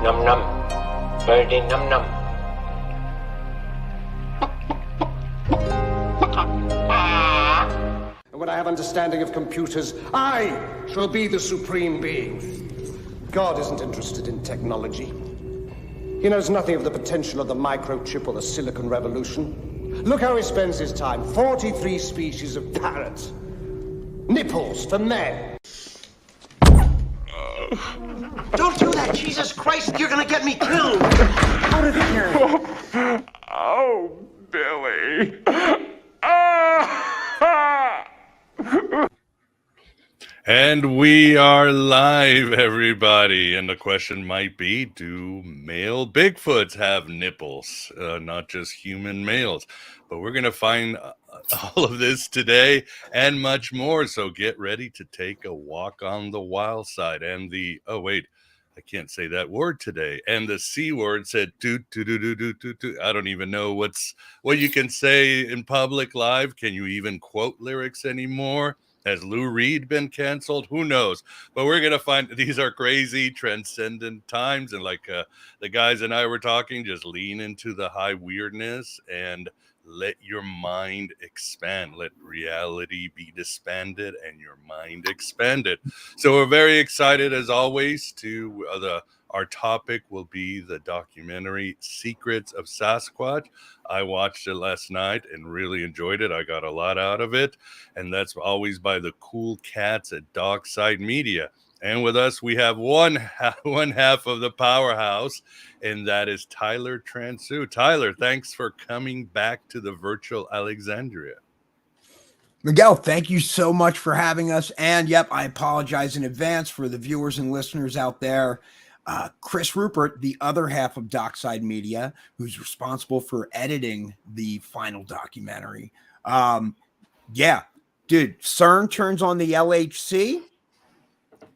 Num num. Birdie num num. When I have understanding of computers, I shall be the supreme being. God isn't interested in technology. He knows nothing of the potential of the microchip or the silicon revolution. Look how he spends his time. 43 species of parrots. Nipples for men. Don't do that, Jesus Christ! You're gonna get me killed! Out of here! Oh, Billy. And we are live, everybody. And the question might be, do male Bigfoots have nipples? Not just human males. But we're going to find all of this today and much more. So get ready to take a walk on the wild side. And the, oh, wait, I can't say that word today. And the C word said, doot, doot, doot, doot, doot, doot, doot. I don't even know what you can say in public live. Can you even quote lyrics anymore? Has Lou Reed been canceled? Who knows? But we're going to find these are crazy, transcendent times. And like the guys and I were talking, just lean into the high weirdness and let your mind expand. Let reality be disbanded and your mind expanded. So we're very excited, as always, to our topic will be the documentary Secrets of Sasquatch. I watched it last night and really enjoyed it. I got a lot out of it. And that's always by the cool cats at Dockside Media. And with us, we have one half of the powerhouse, and that is Tyler Transu. Tyler, thanks for coming back to the virtual Alexandria. Miguel, thank you so much for having us. And yep, I apologize in advance for the viewers and listeners out there. Chris Rupert, the other half of Dockside Media, who's responsible for editing the final documentary. Yeah, dude, CERN turns on the LHC.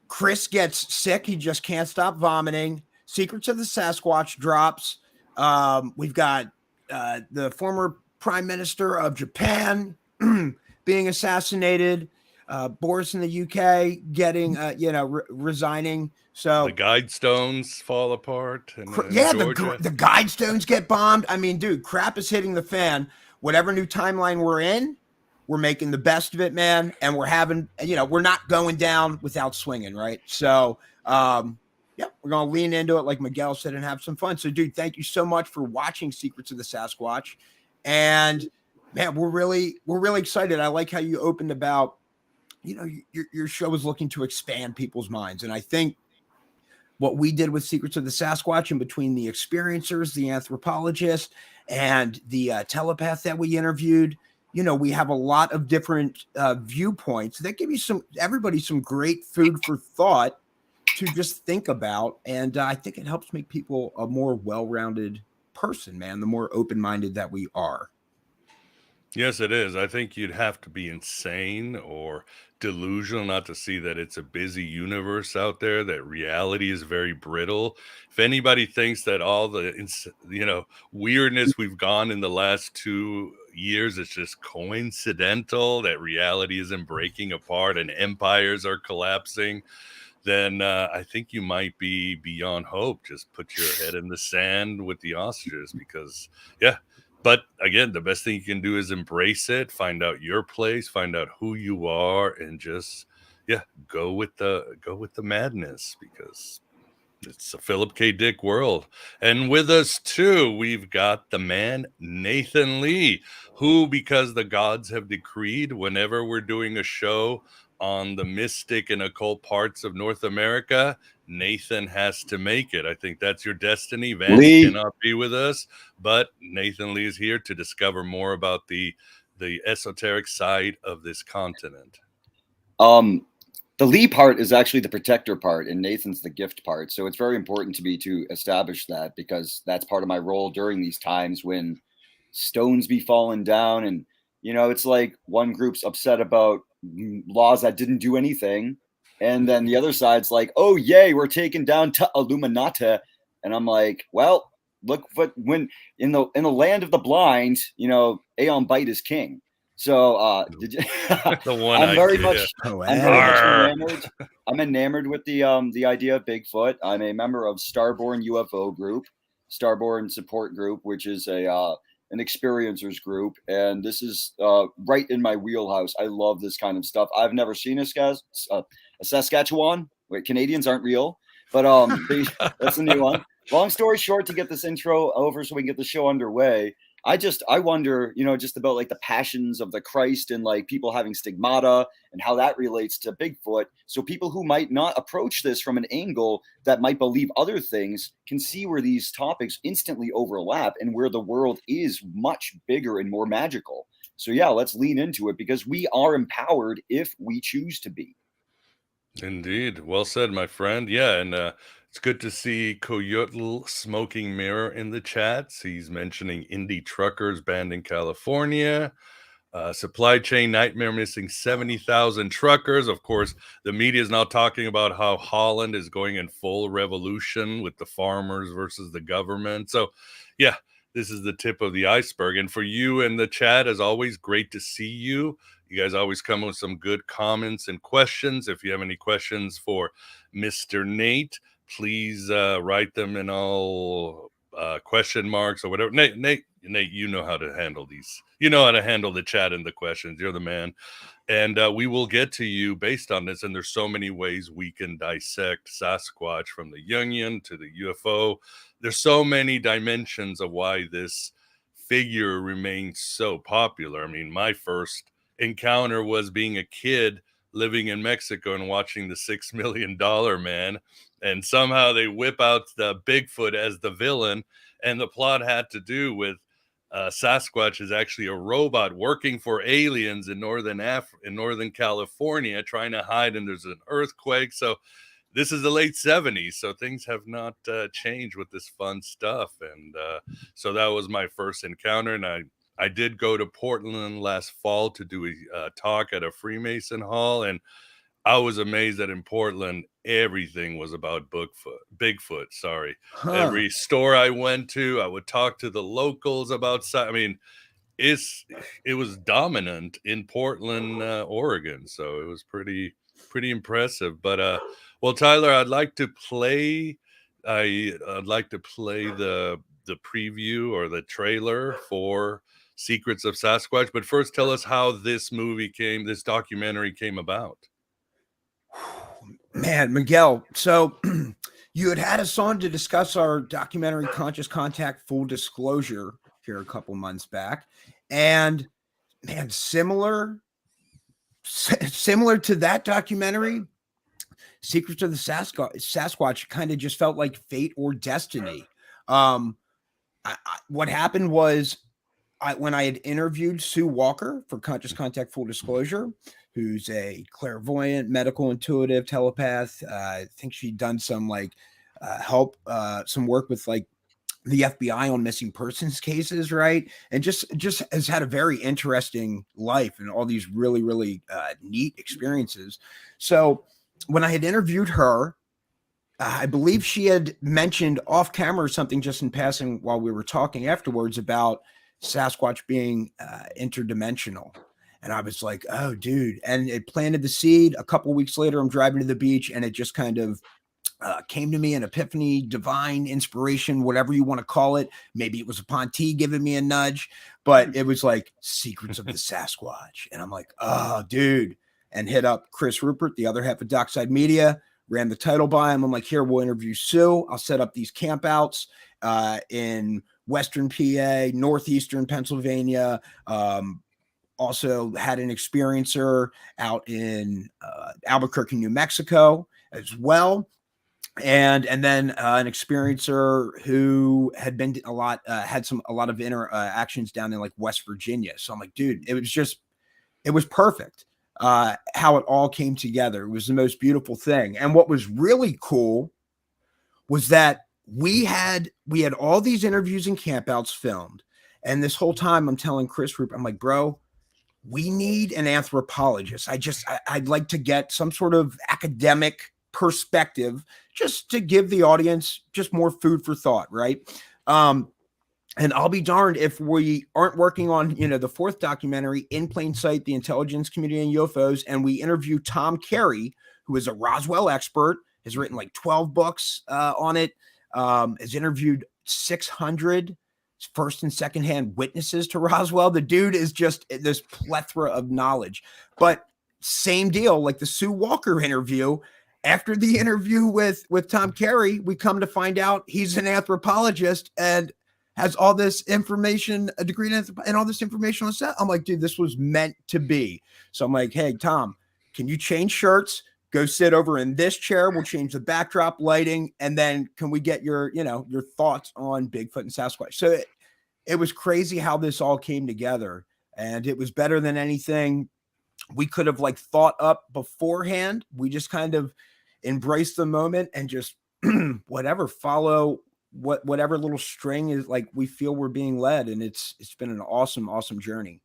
Chris gets sick. He just can't stop vomiting. Secrets of the Sasquatch drops. We've got the former prime minister of Japan being assassinated. Boris in the UK getting, resigning. So the Guidestones fall apart. And, the Guidestones get bombed. I mean, dude, crap is hitting the fan. Whatever new timeline we're in, we're making the best of it, man. And we're having, we're not going down without swinging, right? So, we're going to lean into it, like Miguel said, and have some fun. So, dude, thank you so much for watching Secrets of the Sasquatch. And, man, we're really excited. I like how you opened about, your show is looking to expand people's minds. And I think what we did with Secrets of the Sasquatch, in between the experiencers, the anthropologists, and the telepath that we interviewed, we have a lot of different viewpoints that give you everybody some great food for thought to just think about. And I think it helps make people a more well-rounded person, man, the more open-minded that we are. Yes, it is. I think you'd have to be insane or delusional not to see that it's a busy universe out there, that reality is very brittle. If anybody thinks that all the, weirdness we've gone in the last 2 years is just coincidental, that reality isn't breaking apart and empires are collapsing, then I think you might be beyond hope. Just put your head in the sand with the ostriches because, yeah. But again, the best thing you can do is embrace it, find out your place, find out who you are, and just, go with the madness, because it's a Philip K. Dick world. And with us too, we've got the man Nathan Lee, who, because the gods have decreed, whenever we're doing a show on the mystic and occult parts of North America, Nathan has to make it. I think that's your destiny. Vance cannot be with us, but Nathan Lee is here to discover more about the esoteric side of this continent. The Lee part is actually the protector part, and Nathan's the gift part. So it's very important to me to establish that, because that's part of my role during these times when stones be falling down. And, it's like one group's upset about laws that didn't do anything. And then the other side's like, oh, yay, we're taking down Illuminati. And I'm like, well, look, when in the land of the blind, Aeon Bite is king. So did you The one I'm very idea. much Oh, I'm very much Arr. enamored. I'm enamored with the idea of Bigfoot. I'm a member of Starborn UFO group, Starborn support group, which is an experiencers group, and this is right in my wheelhouse. I love this kind of stuff. I've never seen a Saskatchewan. Wait, Canadians aren't real, but that's a new one. Long story short, to get this intro over so we can get the show underway, I wonder, just about like the passions of the Christ and like people having stigmata and how that relates to Bigfoot. So people who might not approach this from an angle that might believe other things can see where these topics instantly overlap and where the world is much bigger and more magical. So yeah, let's lean into it because we are empowered if we choose to be. Indeed. Well said, my friend. Yeah, and it's good to see Coyotl Smoking Mirror in the chats. He's mentioning indie truckers banned in California. Supply chain nightmare missing 70,000 truckers. Of course, the media is now talking about how Holland is going in full revolution with the farmers versus the government. So, yeah, this is the tip of the iceberg. And for you in the chat, as always, great to see you. You guys always come with some good comments and questions. If you have any questions for Mr. Nate, please write them in all question marks or whatever. Nate, you know how to handle these. You know how to handle the chat and the questions. You're the man. And we will get to you based on this. And there's so many ways we can dissect Sasquatch, from the Jungian to the UFO. There's so many dimensions of why this figure remains so popular. I mean, my first encounter was being a kid living in Mexico and watching the $6 Million Man. And somehow they whip out the Bigfoot as the villain. And the plot had to do with Sasquatch is actually a robot working for aliens in Northern California, trying to hide, and there's an earthquake. So this is the late 70s, so things have not changed with this fun stuff. And so that was my first encounter. And I did go to Portland last fall to do a talk at a Freemason Hall, and I was amazed that in Portland, everything was about Bigfoot. Sorry. Huh. Every store I went to, I would talk to the locals about. I mean, it was dominant in Portland, Oregon. So it was pretty impressive. But well, Tyler, I'd like to play the preview or the trailer for Secrets of Sasquatch. But first, tell us how this documentary came about. Man, Miguel, so you had us on to discuss our documentary Conscious Contact Full Disclosure here a couple months back. And man, similar to that documentary, Secrets of the Sasquatch kind of just felt like fate or destiny. What happened was when I had interviewed Sue Walker for Conscious Contact Full Disclosure, who's a clairvoyant, medical intuitive telepath. I think she'd done some some work with like the FBI on missing persons cases, right? And just has had a very interesting life and all these really, really neat experiences. So when I had interviewed her, I believe she had mentioned off camera or something just in passing while we were talking afterwards about Sasquatch being interdimensional. And I was like, oh, dude. And it planted the seed. A couple weeks later, I'm driving to the beach and it just kind of came to me, an epiphany, divine inspiration, whatever you want to call it. Maybe it was a Ponte giving me a nudge, but it was like Secrets of the Sasquatch. And I'm like, oh, dude. And hit up Chris Rupert, the other half of Dockside Media, ran the title by him. I'm like, here, we'll interview Sue. I'll set up these campouts in Western PA, Northeastern Pennsylvania, also had an experiencer out in Albuquerque, New Mexico as well. And then an experiencer who had been a lot of interactions down in like West Virginia. So I'm like, dude, it was perfect how it all came together. It was the most beautiful thing. And what was really cool was that we had all these interviews and campouts filmed. And this whole time I'm telling Chris Rupert, I'm like, bro, we need an anthropologist. I'd like to get some sort of academic perspective just to give the audience just more food for thought, right? And I'll be darned if we aren't working on, you know, the fourth documentary, In Plain Sight, the intelligence community and UFOs. And we interview Tom Carey, who is a Roswell expert, has written like 12 books on it, has interviewed 600 first and secondhand witnesses to Roswell. The dude is just this plethora of knowledge. But same deal, like the Sue Walker interview. After the interview with Tom Carey, we come to find out he's an anthropologist and has all this information, a degree in and all this information on set. I'm like, dude, this was meant to be. So I'm like, hey, Tom, can you change shirts? Go sit over in this chair. We'll change the backdrop lighting. And then can we get your, you know, your thoughts on Bigfoot and Sasquatch? So it was crazy how this all came together, and it was better than anything we could have like thought up beforehand. We just kind of embrace the moment and just whatever, follow whatever little string is like we feel we're being led. And it's been an awesome journey.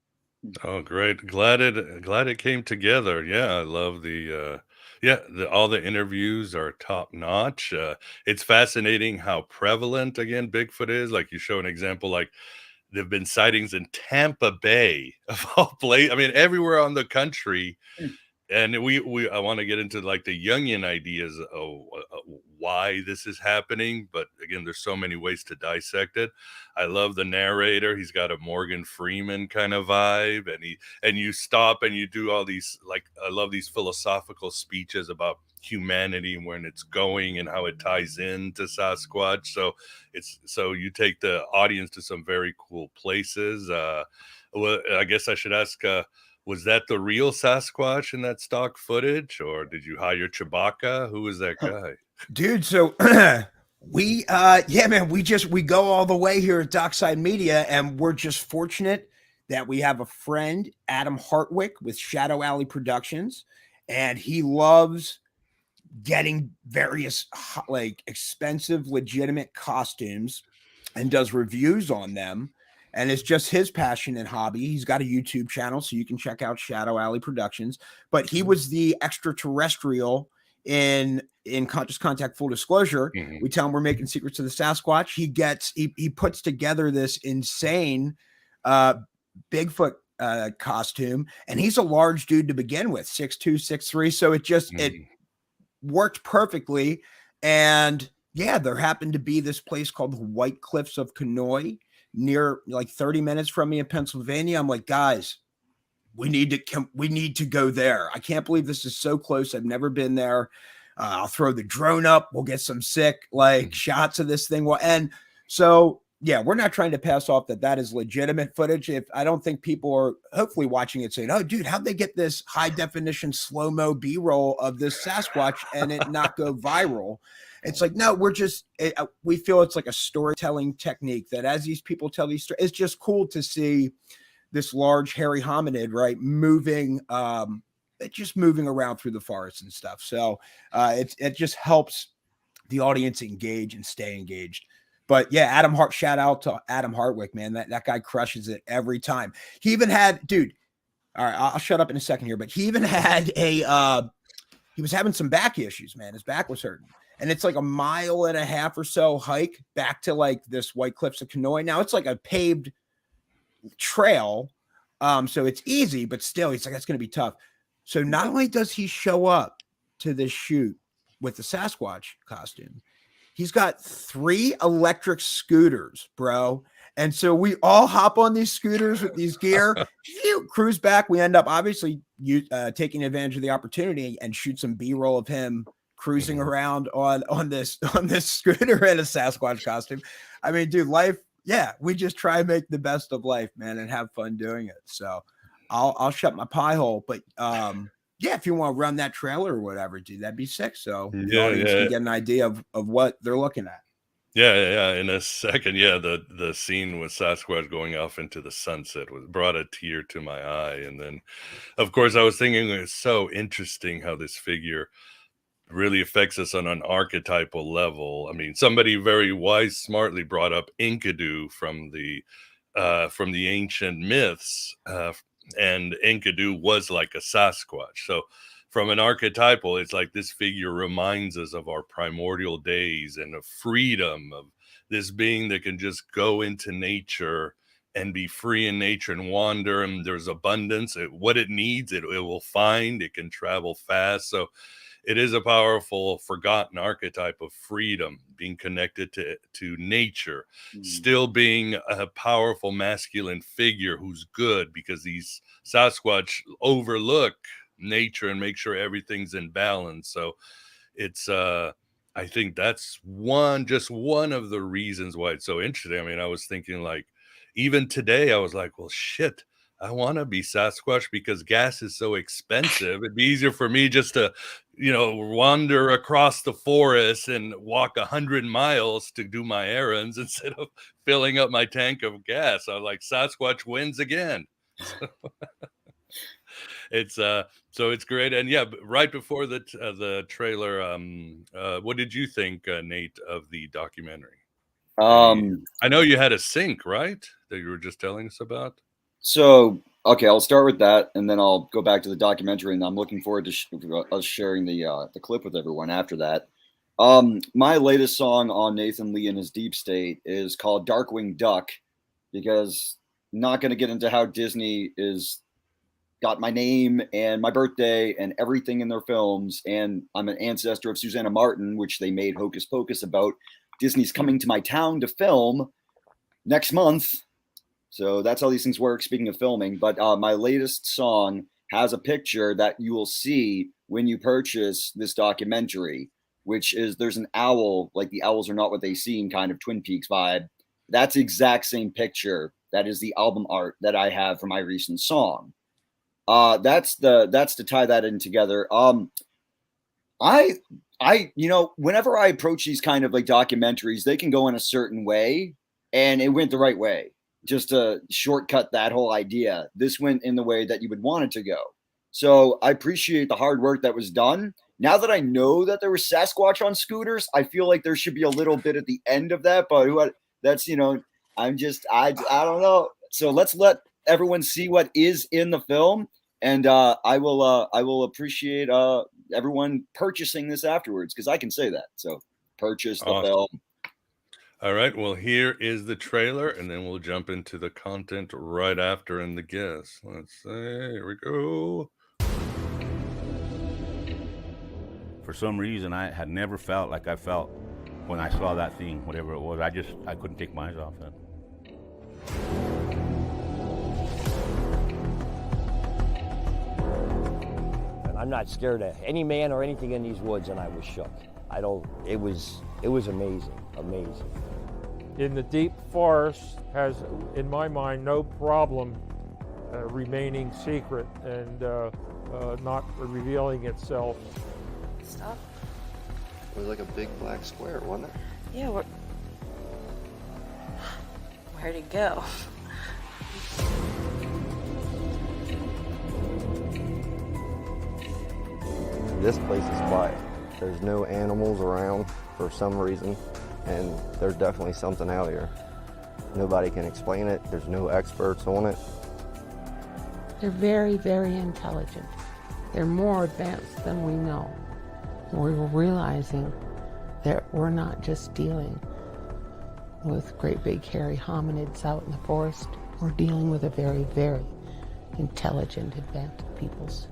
Oh, great. Glad it came together. Yeah, I love all the interviews are top notch. It's fascinating how prevalent again Bigfoot is. Like you show an example, like there've been sightings in Tampa Bay of all places. I mean, everywhere on the country. And I want to get into like the Jungian ideas of why this is happening, but again, there's so many ways to dissect it. I love the narrator; he's got a Morgan Freeman kind of vibe, and you stop and you do all these, like, I love these philosophical speeches about humanity and where it's going and how it ties into Sasquatch. So you take the audience to some very cool places. Well, I guess I should ask. Was that the real Sasquatch in that stock footage, or did you hire Chewbacca? Who was that guy? Dude, so we go all the way here at Dockside Media, and we're just fortunate that we have a friend, Adam Hartwick with Shadow Alley Productions, and he loves getting various like expensive, legitimate costumes and does reviews on them. And it's just his passion and hobby. He's got a YouTube channel, so you can check out Shadow Alley Productions. But he was the Extraterretrisl in Conscious Contact Full Disclosure. Mhm. We tell him we're making Secrets of the Sasquatch. He puts together this insane Bigfoot costume, and he's a large dude to begin with, 6'2", 6'3". So it worked perfectly. And yeah, there happened to be this place called the White Cliffs of Kenoi, near like 30 minutes from me in Pennsylvania. I'm like, guys, we need to go there. I can't believe this is so close. I've never been there. I'll throw the drone up. We'll get some sick like shots of this thing. And so, yeah, we're not trying to pass off that is legitimate footage. If I don't think people are hopefully watching it saying, oh, dude, how'd they get this high definition slow-mo B-roll of this Sasquatch and it not go viral? It's like, no, we feel it's like a storytelling technique that as these people tell these stories, it's just cool to see this large hairy hominid, right, moving around through the forest and stuff. So it just helps the audience engage and stay engaged. But yeah, shout out to Adam Hartwick, man. That guy crushes it every time. He even had, dude, all right, I'll shut up in a second here, but he even had he was having some back issues, man. His back was hurting. And it's like a 1.5 miles or so hike back to like this White Cliffs of Kenoi. Now it's like a paved trail. So it's easy, but still he's like, that's going to be tough. So not only does he show up to this shoot with the Sasquatch costume, he's got 3 electric scooters, bro. And so we all hop on these scooters with these gear, cruise back. We end up obviously taking advantage of the opportunity and shoot some B-roll of him cruising around on this scooter in a Sasquatch costume. I mean, dude, life. Yeah, we just try and make the best of life, man, and have fun doing it. So I'll shut my pie hole, but yeah, if you want to run that trailer or whatever, dude, that'd be sick. So the audience can get an idea of what they're looking at. Yeah. In a second, the scene with Sasquatch going off into the sunset brought a tear to my eye, and then, of course, I was thinking it's so interesting how this figure really affects us on an archetypal level. I mean, somebody very smartly brought up Enkidu from the ancient myths, and Enkidu was like a Sasquatch. So from an archetypal, it's like this figure reminds us of our primordial days and of freedom, of this being that can just go into nature and be free in nature and wander, and there's abundance. What it needs, it will find. It can travel fast. So it is a powerful, forgotten archetype of freedom, being connected to nature, still being a powerful masculine figure who's good, because these Sasquatch overlook nature and make sure everything's in balance. So it's I think that's just one of the reasons why it's so interesting. I mean, I was thinking, like, even today I was like, well, shit, I want to be Sasquatch because gas is so expensive. It'd be easier for me just to, wander across the forest and walk 100 miles to do my errands instead of filling up my tank of gas. I'm like, Sasquatch wins again. It's so it's great. And yeah, right before the trailer, what did you think, Nate, of the documentary? I know you had a sync, right, that you were just telling us about. So, okay, I'll start with that, and then I'll go back to the documentary, and I'm looking forward to us sharing the clip with everyone after that. My latest song on Nathan Lee and his Deep State is called Darkwing Duck, because I'm not going to get into how Disney is got my name and my birthday and everything in their films, and I'm an ancestor of Susanna Martin, which they made Hocus Pocus about. Disney's coming to my town to film next month. So that's how these things work, speaking of filming. But my latest song has a picture that you will see when you purchase this documentary, which is, there's an owl, like the owls are not what they seem kind of Twin Peaks vibe. That's the exact same picture. That is the album art that I have for my recent song. That's to tie that in together. Whenever I approach these kind of like documentaries, they can go in a certain way, and it went the right way. Just to shortcut that whole idea, this went in the way that you would want it to go. So I appreciate the hard work that was done. Now that I know that there was Sasquatch on scooters, I feel like there should be a little bit at the end of that. But that's, I don't know. So let's let everyone see what is in the film, and I will appreciate everyone purchasing this afterwards, because I can say that. So purchase the film. All right, well, here is the trailer, and then we'll jump into the content right after and the guests. Let's see, here we go. For some reason, I had never felt like I felt when I saw that thing, whatever it was. I couldn't take my eyes off it. I'm not scared of any man or anything in these woods, and I was shook. It was amazing. In the deep forest has, in my mind, no problem remaining secret and not revealing itself. Stuff? It was like a big black square, wasn't it? Yeah, where'd it go? This place is quiet. There's no animals around for some reason, and there's definitely something out here. Nobody can explain it. There's no experts on it. They're very, very intelligent. They're more advanced than we know. We're realizing that we're not just dealing with great big hairy hominids out in the forest. We're dealing with a very, very intelligent, advanced peoples.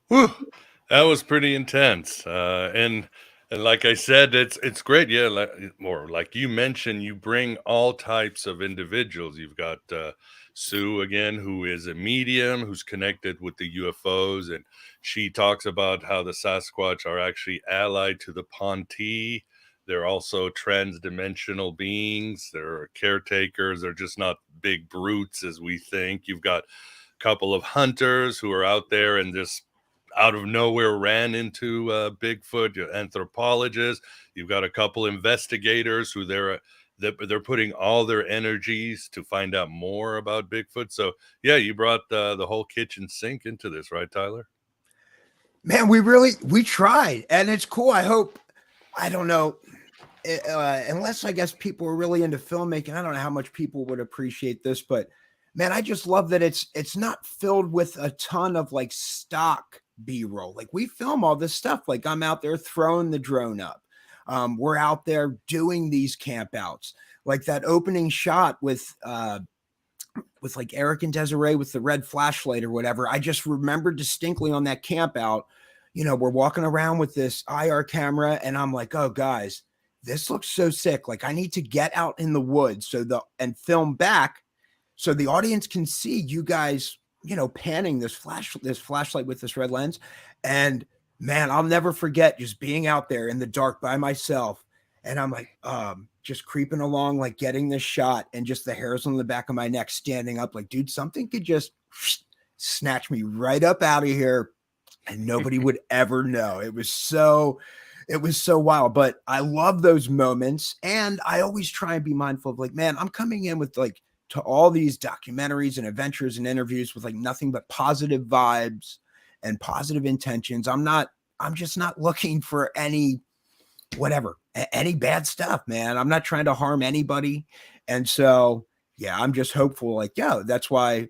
Whew, that was pretty intense. And like I said, it's great. Yeah, like you mentioned, you bring all types of individuals. You've got Sue again, who is a medium who's connected with the UFOs, and she talks about how the Sasquatch are actually allied to the Ponti. They're also transdimensional beings. They're caretakers. They're just not big brutes as we think. You've got a couple of hunters who are out there and just out of nowhere ran into Bigfoot. Anthropologists. You've got a couple investigators who they're putting all their energies to find out more about Bigfoot. So yeah, you brought the whole kitchen sink into this, right, Tyler? Man, we tried, and it's cool. I don't know, unless I guess people are really into filmmaking. I don't know how much people would appreciate this, but man, I just love that it's not filled with a ton of like stock B-roll. Like we film all this stuff. Like I'm out there throwing the drone up. We're out there doing these campouts. Like that opening shot with like Eric and Desiree with the red flashlight or whatever. I just remember distinctly on that camp out, we're walking around with this IR camera and I'm like, oh guys, this looks so sick. Like I need to get out in the woods and film back so the audience can see you guys, panning this flashlight with this red lens. And man, I'll never forget just being out there in the dark by myself. And I'm like, just creeping along, like getting this shot and just the hairs on the back of my neck standing up like, dude, something could just snatch me right up out of here and nobody would ever know. It was so wild, but I love those moments. And I always try and be mindful of like, man, I'm coming in with like to all these documentaries and adventures and interviews with like nothing but positive vibes and positive intentions. I'm just not looking for any bad stuff, man. I'm not trying to harm anybody. And so, yeah, I'm just hopeful like, that's why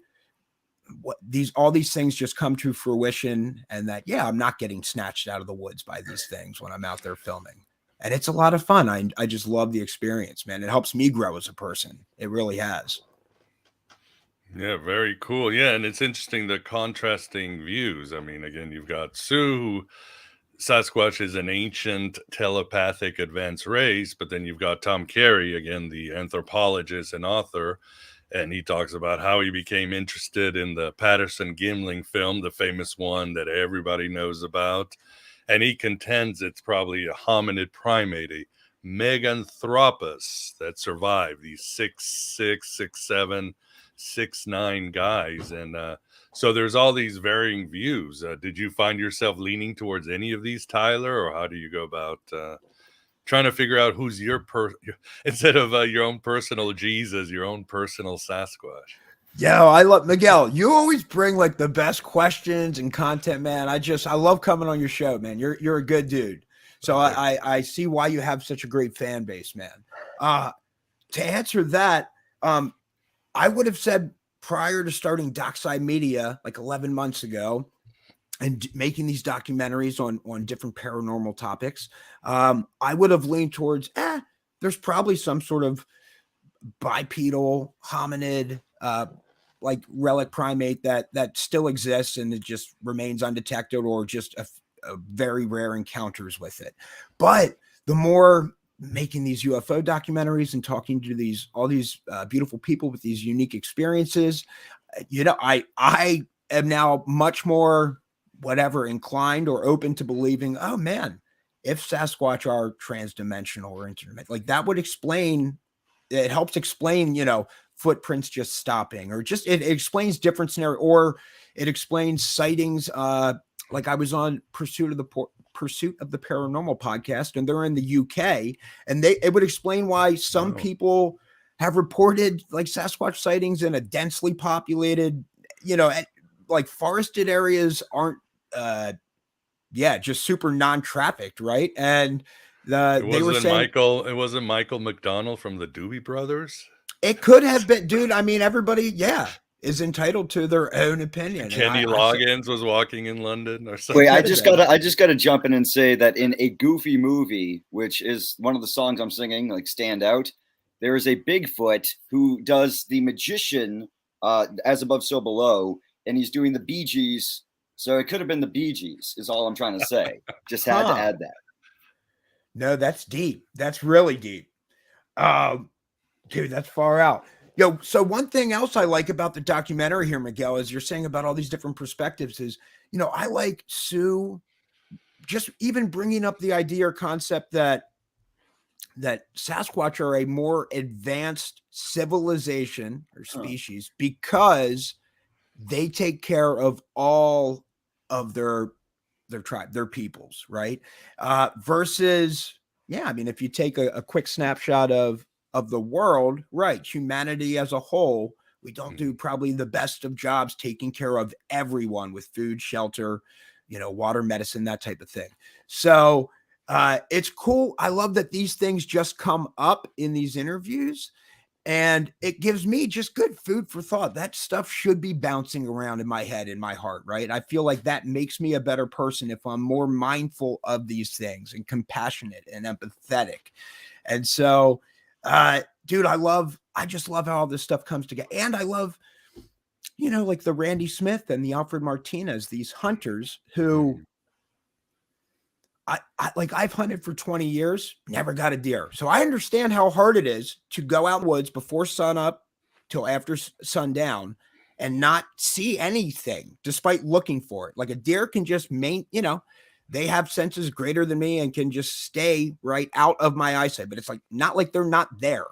all these things just come to fruition and that, I'm not getting snatched out of the woods by these things when I'm out there filming. And it's a lot of fun. I just love the experience, man. It helps me grow as a person. It really has. Yeah, very cool. Yeah, and it's interesting, the contrasting views. I mean, again, you've got Sue, who Sasquatch is an ancient telepathic advanced race, but then you've got Tom Carey, again, the anthropologist and author, and he talks about how he became interested in the Patterson-Gimlin film, the famous one that everybody knows about, and he contends it's probably a hominid primate, a Meganthropus that survived, these 6'6", 6'7", 6'9" guys, and so there's all these varying views. Did you find yourself leaning towards any of these, Tyler, or how do you go about trying to figure out who's instead of your own personal Jesus, your own personal Sasquatch? Yo, I love Miguel. You always bring like the best questions and content, man. I love coming on your show, man. You're a good dude. So okay. I see why you have such a great fan base, man. To answer that, I would have said prior to starting Dockside Media like 11 months ago and making these documentaries on different paranormal topics, I would have leaned towards, there's probably some sort of bipedal hominid, like relic primate that still exists and it just remains undetected or just a very rare encounters with it. But the more making these UFO documentaries and talking to all these beautiful people with these unique experiences, I am now much more inclined or open to believing, oh man, if Sasquatch are transdimensional or interdimensional, like that would explain, it helps explain, footprints just stopping, or just it explains different scenario, or it explains sightings. Like I was on Pursuit of the Paranormal podcast, and they're in the UK, and it would explain why some people have reported like Sasquatch sightings in a densely populated, like forested areas aren't, just super non-trafficked, right? And they were saying it wasn't Michael McDonald from the Doobie Brothers. It could have been, dude. I mean, everybody, is entitled to their own opinion. Kenny Loggins was walking in London or something. Wait, I just gotta jump in and say that in a Goofy movie, which is one of the songs I'm singing, like Stand Out, there is a Bigfoot who does the magician, as above, so below, and he's doing the Bee Gees. So it could have been the Bee Gees, is all I'm trying to say. Just had to add that. No, that's deep. That's really deep. Dude, that's far out. Yo, so one thing else I like about the documentary here, Miguel, is you're saying about all these different perspectives is, I like Sue just even bringing up the idea or concept that Sasquatch are a more advanced civilization or species because they take care of all of their tribe, their peoples, right? Versus, I mean, if you take a quick snapshot of the world, right? Humanity as a whole, we don't do probably the best of jobs taking care of everyone with food, shelter, water medicine, that type of thing. So it's cool. I love that these things just come up in these interviews, and it gives me just good food for thought. That stuff should be bouncing around in my head, in my heart, right? I feel like that makes me a better person if I'm more mindful of these things and compassionate and empathetic. And so, dude, I just love how all this stuff comes together. And I love, like the Randy Smith and the Alfred Martinez, these hunters who I've hunted for 20 years, never got a deer. So I understand how hard it is to go out in the woods before sun up till after sundown and not see anything despite looking for it. Like a deer can just they have senses greater than me and can just stay right out of my eyesight, but it's like, not like they're not there.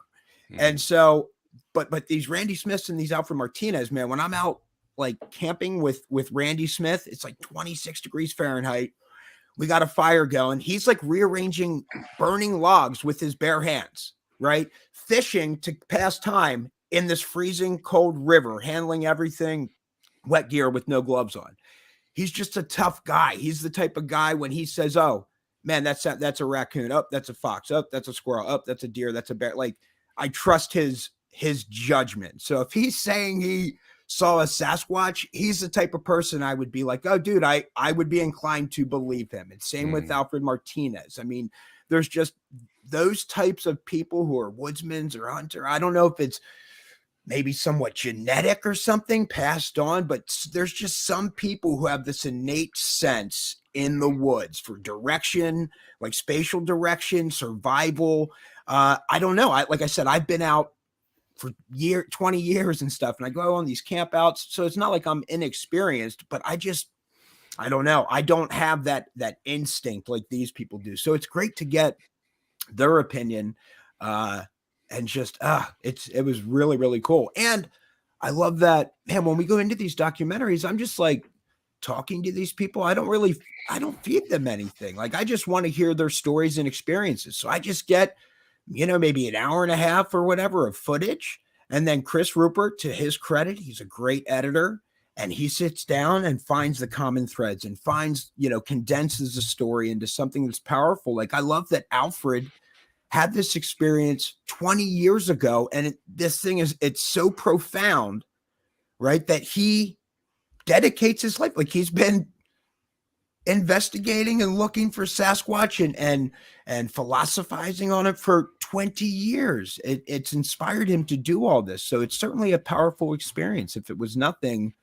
And so, but these Randy Smiths and these Alfred Martinez, man, when I'm out like camping with Randy Smith, it's like 26 degrees Fahrenheit. We got a fire going. He's like rearranging burning logs with his bare hands, right? Fishing to pass time in this freezing cold river, handling everything wet gear with no gloves on. He's just a tough guy. He's the type of guy when he says, oh man, that's a raccoon. Oh, that's a fox. Oh, that's a squirrel. Oh, that's a deer. That's a bear. Like, I trust his judgment. So if he's saying he saw a Sasquatch, he's the type of person I would be like, oh, dude, I would be inclined to believe him. And same with Alfred Martinez. I mean, there's just those types of people who are woodsmen or hunter. I don't know if it's maybe somewhat genetic or something passed on, but there's just some people who have this innate sense in the woods for direction, like spatial direction, survival. I don't know. Like I said, I've been out for 20 years and stuff, and I go on these camp outs. So it's not like I'm inexperienced, but I don't know. I don't have that instinct like these people do. So it's great to get their opinion. And just, it was really, really cool. And I love that, man, when we go into these documentaries, I'm just like talking to these people. I don't feed them anything. Like, I just want to hear their stories and experiences. So I just get, maybe an hour and a half or whatever of footage. And then Chris Rupert, to his credit, he's a great editor, and he sits down and finds the common threads and finds, condenses the story into something that's powerful. Like, I love that Alfred had this experience 20 years ago, and this thing it's so profound, right, that he dedicates his life. Like, he's been investigating and looking for Sasquatch and philosophizing on it for 20 years. It's inspired him to do all this. So it's certainly a powerful experience. If it was nothing,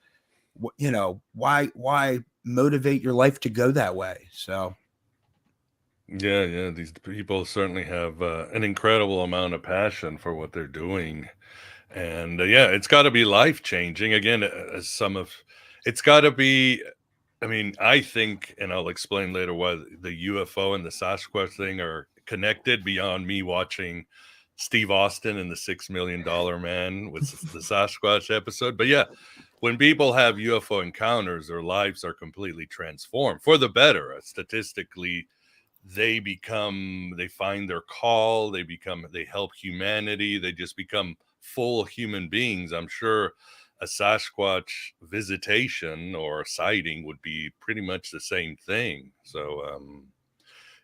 why motivate your life to go that way? So yeah, these people certainly have an incredible amount of passion for what they're doing. And it's got to be life changing. Again, it's got to be, I mean, I think, and I'll explain later why the UFO and the Sasquatch thing are connected beyond me watching Steve Austin and the $6 Million Man with the Sasquatch episode. But yeah, when people have UFO encounters, their lives are completely transformed for the better. Statistically, they find their call, they help humanity, they just become full human beings. I'm sure a Sasquatch visitation or sighting would be pretty much the same thing. So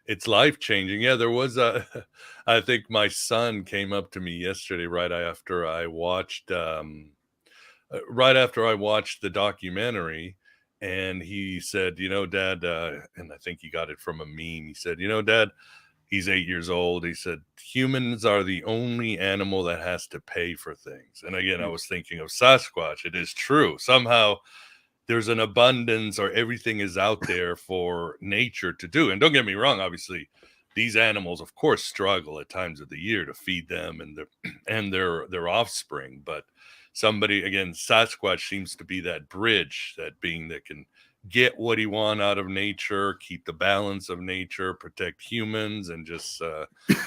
it's life-changing. Yeah, there was I think my son came up to me yesterday right after I watched the documentary, and he said, Dad, and I think he got it from a meme. He said, Dad, he's 8 years old. He said, humans are the only animal that has to pay for things. And again, I was thinking of Sasquatch. It is true. Somehow there's an abundance, or everything is out there for nature to do. And don't get me wrong, obviously, these animals, of course, struggle at times of the year to feed them and their offspring. But Sasquatch seems to be that bridge, that being that can get what he wants out of nature, keep the balance of nature, protect humans, and just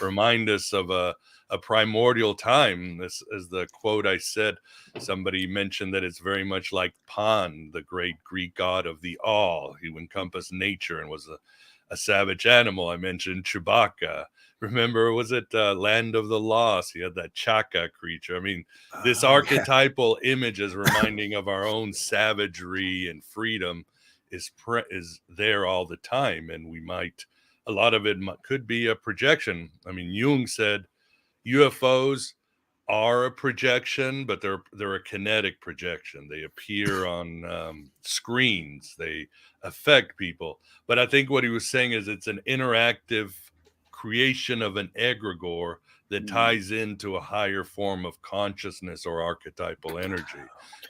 remind us of a primordial time. This is the quote I said. Somebody mentioned that it's very much like Pan, the great Greek god of the all, who encompassed nature and was a savage animal. I mentioned Chewbacca. Remember, was it Land of the Lost? He had that Chaka creature. I mean, this archetypal image is reminding of our own savagery and freedom. is there all the time, and a lot of it could be a projection. I mean, Jung said UFOs are a projection, but they're a kinetic projection. They appear on screens. They affect people. But I think what he was saying is it's an interactive creation of an egregore that ties into a higher form of consciousness or archetypal energy.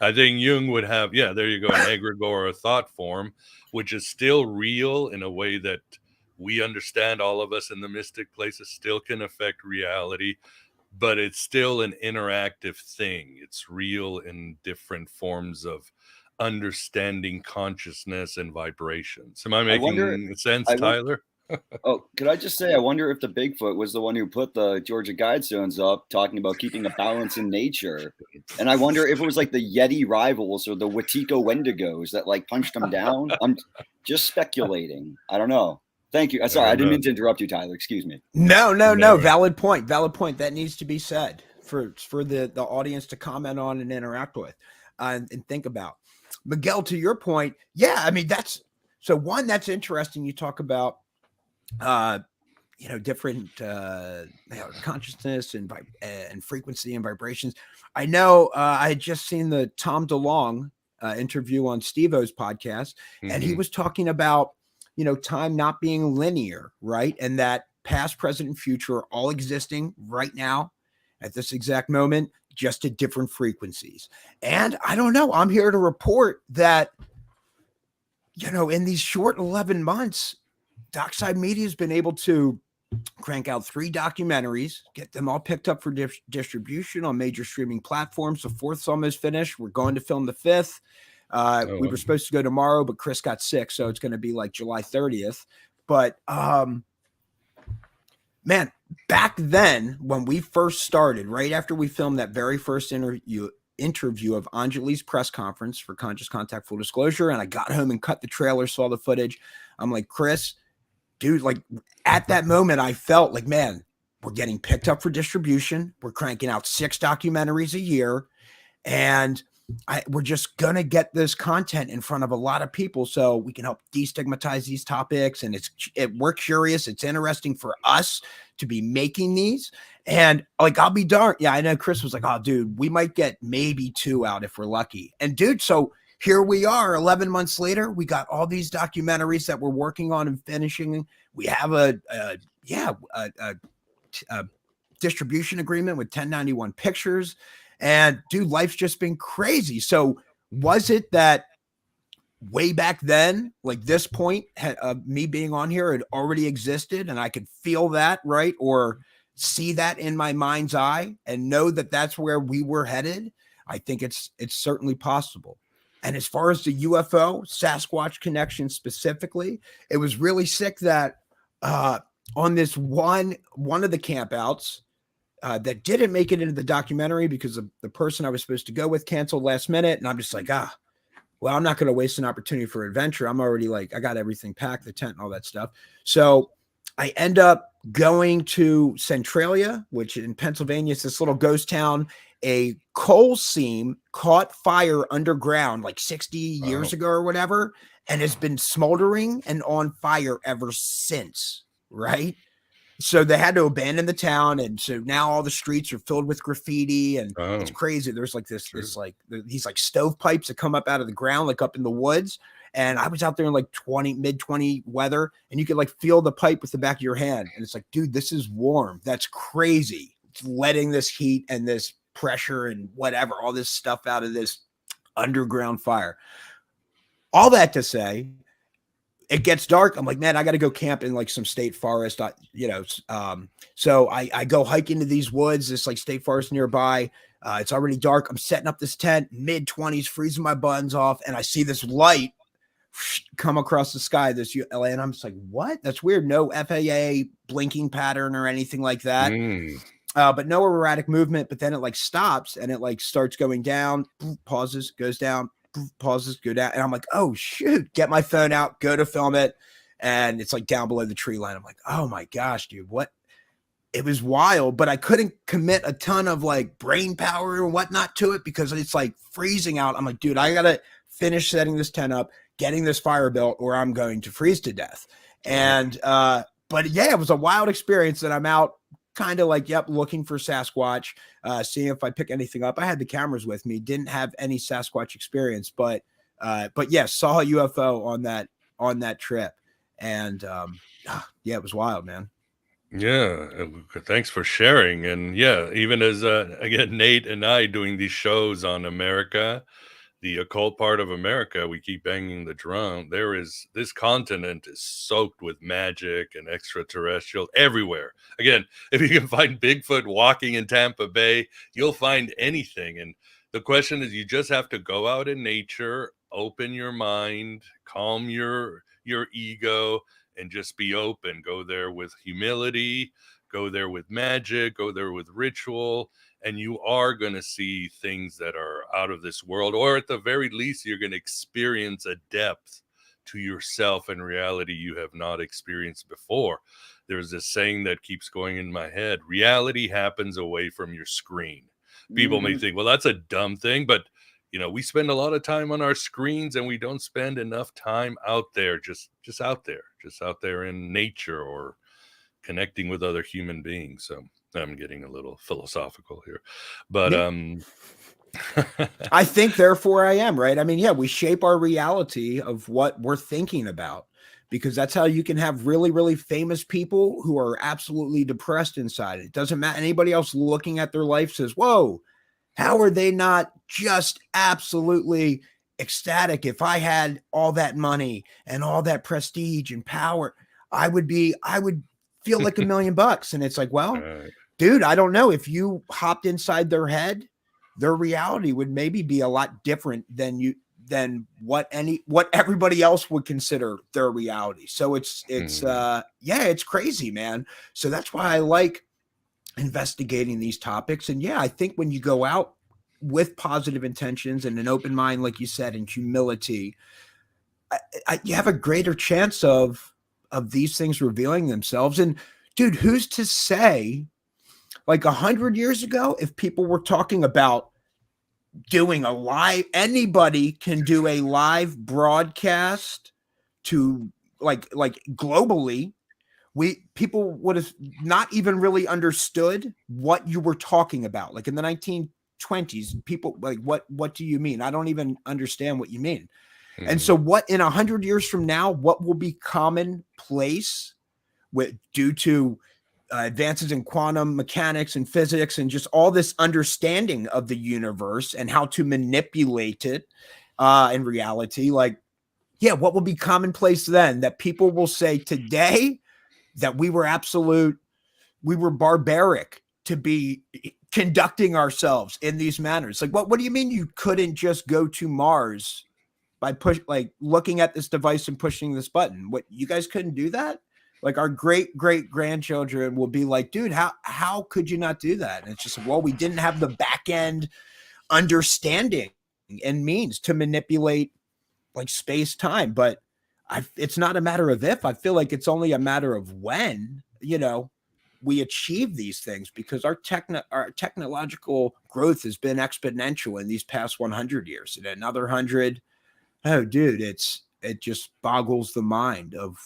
I think Jung would have, there you go, an egregore, a thought form, which is still real in a way that we understand. All of us in the mystic places still can affect reality, but it's still an interactive thing. It's real in different forms of understanding consciousness and vibrations. Am I making sense, Tyler? Oh, could I just say, I wonder if the Bigfoot was the one who put the Georgia Guidestones up talking about keeping a balance in nature. And I wonder if it was like the Yeti rivals or the Wetiko Wendigos that like punched them down. I'm just speculating. I don't know. Thank you. Sorry, I didn't mean to interrupt you, Tyler. Excuse me. No. Valid point. That needs to be said for the audience to comment on and interact with and think about. Miguel, to your point, I mean, that's interesting. You talk about different consciousness and frequency and vibrations. I know I had just seen the Tom DeLonge interview on Steve-O's podcast, and he was talking about time not being linear, right? And that past, present, and future are all existing right now at this exact moment, just at different frequencies. And I don't know, I'm here to report that, in these short 11 months, Dockside Media has been able to crank out 3 documentaries, get them all picked up for distribution on major streaming platforms. The 4th's almost finished. We're going to film the 5th. We were supposed to go tomorrow, but Chris got sick, so it's going to be like July 30th. But man, back then when we first started, right after we filmed that very first interview of Anjali's press conference for Conscious Contact Full Disclosure, and I got home and cut the trailer, saw the footage. I'm like, Chris, dude, like at that moment, I felt like, man, we're getting picked up for distribution. We're cranking out 6 documentaries a year, and we're just going to get this content in front of a lot of people so we can help destigmatize these topics. And we're curious. It's interesting for us to be making these. And like, I'll be darned. Yeah, I know Chris was like, oh, dude, we might get maybe 2 out if we're lucky. And dude, so here we are 11 months later. We got all these documentaries that we're working on and finishing. We have a distribution agreement with 1091 Pictures. And dude, life's just been crazy. So was it that way back then, like this point of me being on here had already existed and I could feel that, right? Or see that in my mind's eye and know that that's where we were headed? I think it's certainly possible. And as far as the UFO Sasquatch connection specifically, it was really sick that on this one of the campouts, that didn't make it into the documentary because of the person I was supposed to go with canceled last minute. And I'm just like, well, I'm not going to waste an opportunity for adventure. I'm already like, I got everything packed, the tent and all that stuff. So I end up going to Centralia, which in Pennsylvania is this little ghost town. A coal seam caught fire underground like 60 years ago or whatever, and has been smoldering and on fire ever since, right? So they had to abandon the town, and so now all the streets are filled with graffiti, and it's crazy. There's like these like stovepipes that come up out of the ground, like up in the woods. And I was out there in like mid-20 weather, and you could like feel the pipe with the back of your hand, and it's like, dude, this is warm. That's crazy. It's letting this heat and this pressure and whatever, all this stuff out of this underground fire. All that to say, it gets dark. I'm like, man, I got to go camp in like some state forest, so I go hike into these woods, this like state forest nearby. It's already dark. I'm setting up this tent, mid-20s, freezing my buns off. And I see this light come across the sky, and I'm just like, what? That's weird. No FAA blinking pattern or anything like that. But no erratic movement. But then it like stops and it like starts going down, pauses, goes down, pauses, go down. And I'm like, oh shoot, get my phone out, go to film it. And it's like down below the tree line. I'm like, oh my gosh, dude, what? It was wild, but I couldn't commit a ton of like brain power and whatnot to it because it's like freezing out. I'm like, dude, I got to finish setting this tent up, getting this fire built or I'm going to freeze to death. And, but yeah, it was a wild experience that I'm out kind of like, looking for Sasquatch, seeing if I pick anything up. I had the cameras with me, didn't have any Sasquatch experience, but yeah, saw a UFO on that trip. And yeah, it was wild, man. Yeah, thanks for sharing. And yeah, even as again, Nate and I doing these shows on America, the occult part of America, we keep banging the drum. This continent is soaked with magic and extraterrestrial everywhere. Again, if you can find Bigfoot walking in Tampa Bay, you'll find anything. And the question is, you just have to go out in nature, open your mind, calm your ego, and just be open. Go there with humility, go there with magic, go there with ritual, and you are going to see things that are out of this world, or at the very least, you're going to experience a depth to yourself and reality you have not experienced before. There's this saying that keeps going in my head: reality happens away from your screen. People may think, well, that's a dumb thing, but you know, we spend a lot of time on our screens and we don't spend enough time out there, just out there in nature or connecting with other human beings. So I'm getting a little philosophical here, but I think therefore I am, right? I mean, yeah, we shape our reality of what we're thinking about, because that's how you can have really, really famous people who are absolutely depressed inside. It doesn't matter. Anybody else looking at their life says, whoa, how are they not just absolutely ecstatic? If I had all that money and all that prestige and power, I would feel like $1 million. And it's like, well, dude, I don't know. If you hopped inside their head, their reality would maybe be a lot different than what everybody else would consider their reality. So it's crazy, man. So that's why I like investigating these topics. And yeah, I think when you go out with positive intentions and an open mind, like you said, and humility, you have a greater chance of these things revealing themselves. And dude, who's to say, like 100 years ago, if people were talking about doing a live, anybody can do a live broadcast to like globally, people would have not even really understood what you were talking about. Like in the 1920s, people like, what do you mean? I don't even understand what you mean. And so what in 100 years from now, what will be commonplace due to advances in quantum mechanics and physics and just all this understanding of the universe and how to manipulate it in reality? Like, yeah, what will be commonplace then that people will say today that we were barbaric to be conducting ourselves in these manners? Like, what do you mean you couldn't just go to Mars by looking at this device and pushing this button? What, you guys couldn't do that? Like our great grandchildren will be like, dude, how could you not do that? And it's just, well, we didn't have the back end understanding and means to manipulate like space time. But it's not a matter of if. I feel like it's only a matter of when, we achieve these things, because our technological growth has been exponential in these past 100 years. And another 100, oh, dude, it just boggles the mind of,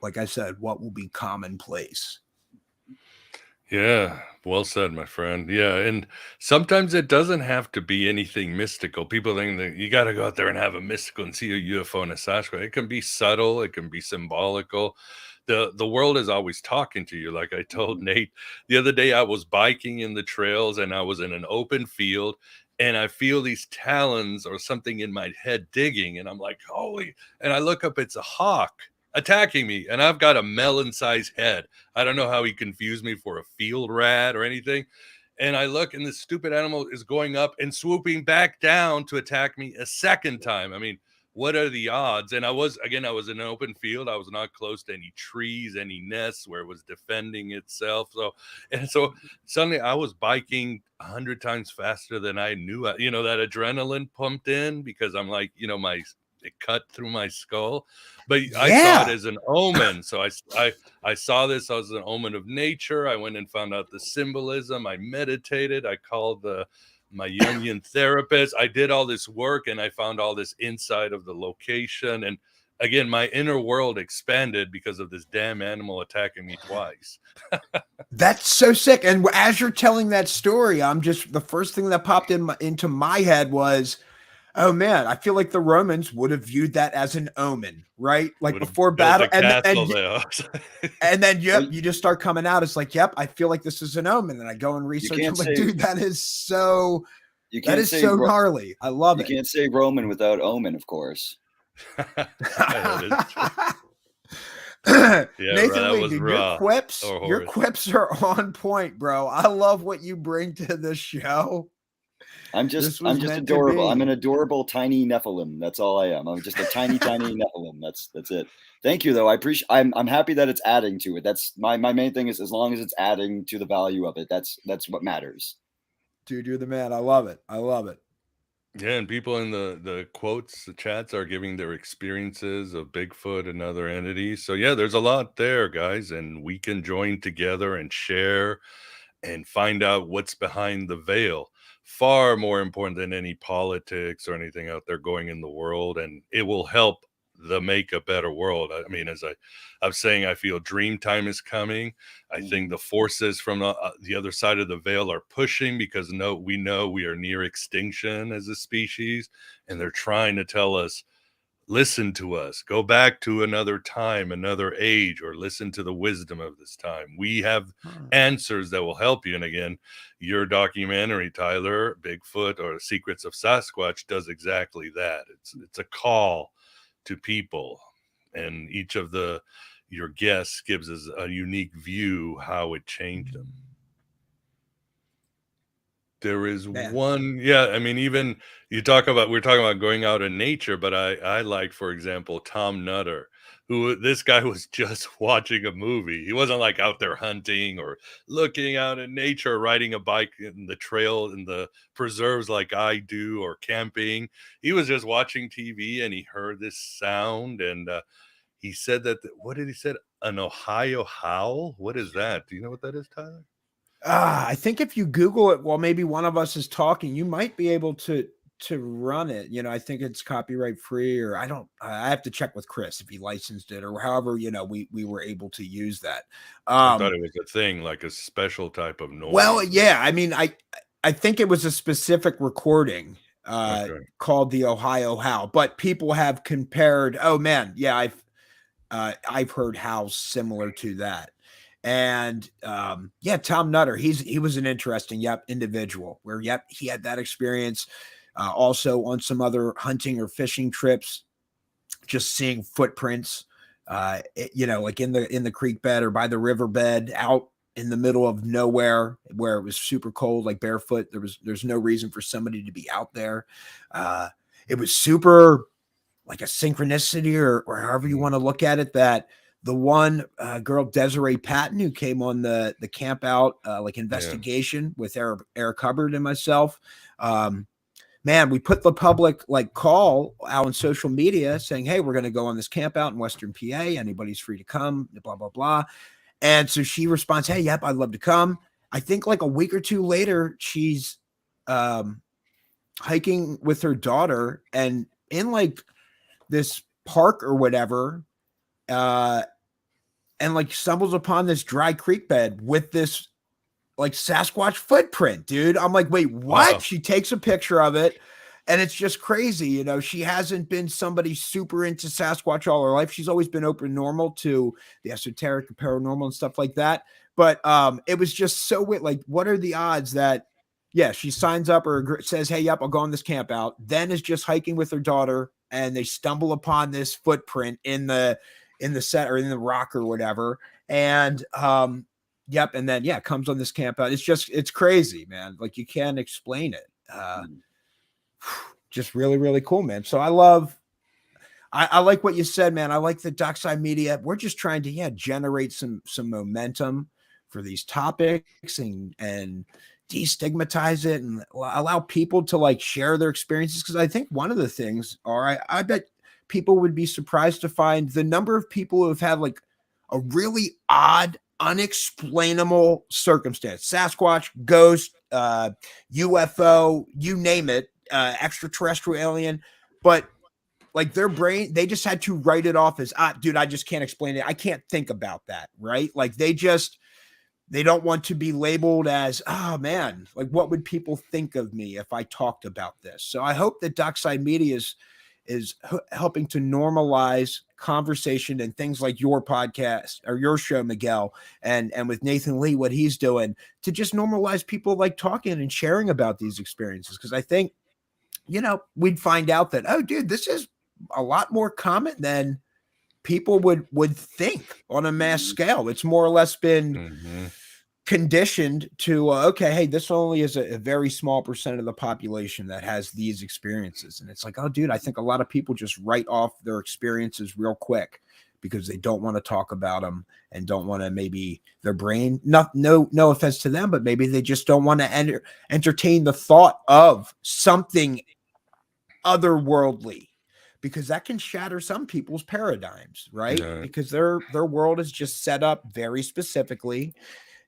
like I said, what will be commonplace. Yeah, well said, my friend. Yeah, and sometimes it doesn't have to be anything mystical. People think that you got to go out there and have a mystical and see a UFO and a Sasquatch. It can be subtle. It can be symbolical. The world is always talking to you. Like I told Nate the other day, I was biking in the trails and I was in an open field, and I feel these talons or something in my head digging, and I'm like, holy, and I look up, it's a hawk attacking me, and I've got a melon-sized head. I don't know how he confused me for a field rat or anything. And I look, and this stupid animal is going up and swooping back down to attack me a second time. I mean, what are the odds? And I was in an open field. I was not close to any trees, any nests where it was defending itself. So suddenly I was biking 100 times faster than I knew. That adrenaline pumped in, because I'm like, it cut through my skull. But I saw it as an omen. So I saw this as an omen of nature. I went and found out the symbolism. I meditated. I called my Jungian therapist. I did all this work and I found all this insight of the location. And again, my inner world expanded because of this damn animal attacking me twice. That's so sick. And as you're telling that story, I'm just, the first thing that popped into my head was, oh man, I feel like the Romans would have viewed that as an omen, right? Like before battle, and then you just start coming out. It's like, yep, I feel like this is an omen. And I go and research. I'm like, dude, that is so gnarly. I love it. You can't say Roman without omen, of course. Nathan Lee, dude, your quips are on point, bro. I love what you bring to the show. I'm just adorable. I'm an adorable tiny Nephilim. That's all I am. I'm just a tiny Nephilim. That's it. Thank you, though. I'm happy that it's adding to it. That's my main thing, is as long as it's adding to the value of it, that's what matters. Dude, you're the man. I love it. I love it. Yeah, and people in the quotes, the chats are giving their experiences of Bigfoot and other entities. So yeah, there's a lot there, guys, and we can join together and share and find out what's behind the veil. Far more important than any politics or anything out there going in the world, and it will help make a better world. I mean, as I was saying, I feel dream time is coming. I think the forces from the other side of the veil are pushing, because we know we are near extinction as a species, and they're trying to tell us, listen to us, go back to another time, another age, or listen to the wisdom of this time. We have answers that will help you. And again, your documentary, Tyler, Bigfoot or Secrets of Sasquatch, does exactly that. It's a call to people, and each of your guests gives us a unique view how it changed them. There is one, I mean, even we're talking about going out in nature, but I like, for example, Tom Nutter, this guy was just watching a movie. He wasn't like out there hunting or looking out in nature, riding a bike in the trail in the preserves like I do, or camping. He was just watching TV and he heard this sound, and he said that, what did he say? An Ohio howl? What is that? Do you know what that is, Tyler? I think if you Google it while maybe one of us is talking, you might be able to run it. You know, I think it's copyright free, or I have to check with Chris if he licensed it, or however, you know, we were able to use that. I thought it was a thing, like a special type of noise. Well, yeah, I mean, I think it was a specific recording called the Ohio Howl, but people have compared, oh man, yeah, I've heard howls similar to that. And Tom Nutter, he was an interesting individual where he had that experience. Also on some other hunting or fishing trips, just seeing footprints, you know, like in the creek bed or by the riverbed, out in the middle of nowhere where it was super cold, like barefoot. There's no reason for somebody to be out there. It was super like a synchronicity or however you want to look at it, that the one girl, Desiree Patton, who came on the camp out investigation with Eric Hubbard and myself. Man, we put the public call out on social media saying, hey, we're going to go on this camp out in Western PA. Anybody's free to come, blah, blah, blah. And so she responds, hey, yep, I'd love to come. I think like a week or two later, she's hiking with her daughter and in like this park or whatever, and like stumbles upon this dry creek bed with this like Sasquatch footprint, dude. I'm like, wait, what? Wow. She takes a picture of it, and it's just crazy. You know, she hasn't been somebody super into Sasquatch all her life. She's always been open normal to the esoteric and paranormal and stuff like that. But it was just so weird. Like, what are the odds that, she signs up or says, hey, yep, I'll go on this camp out, then is just hiking with her daughter, and they stumble upon this footprint in the set or in the rock or whatever. And, and then, comes on this camp out. It's crazy, man. Like, you can't explain it. Just really, really cool, man. So I like what you said, man. I like the Dockside Media. We're just trying to, generate some momentum for these topics and destigmatize it and allow people to like share their experiences. Cause I think one of the things I bet people would be surprised to find the number of people who have had like a really odd, unexplainable circumstance, Sasquatch, ghost, UFO, you name it, extraterrestrial alien, but like their brain, they just had to write it off as, dude, I just can't explain it. I can't think about that, right? Like they don't want to be labeled as, oh man, like what would people think of me if I talked about this? So I hope that Dockside Media is helping to normalize conversation and things like your podcast or your show, Miguel, and with Nathan Lee, what he's doing to just normalize people like talking and sharing about these experiences. Because I think, we'd find out that, oh, dude, this is a lot more common than people would think on a mass scale. It's more or less been conditioned to, okay, hey, this only is a very small percent of the population that has these experiences. And it's like, oh, dude, I think a lot of people just write off their experiences real quick because they don't want to talk about them and don't want to, maybe their brain, no offense to them, but maybe they just don't want to entertain the thought of something otherworldly, because that can shatter some people's paradigms, right? Because their world is just set up very specifically.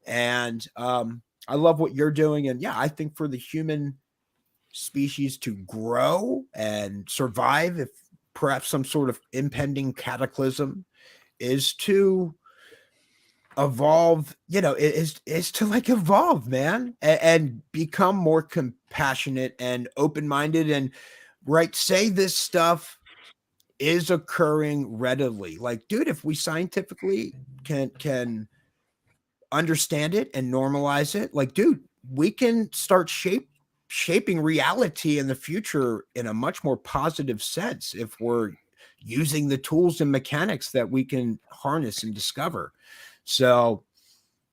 And I love what you're doing. And yeah, I think for the human species to grow and survive, if perhaps some sort of impending cataclysm, is to evolve, is to like evolve, man, and become more compassionate and open-minded and say this stuff is occurring readily. Like, dude, if we scientifically can understand it and normalize it, like, dude, we can start shaping reality in the future in a much more positive sense if we're using the tools and mechanics that we can harness and discover. So,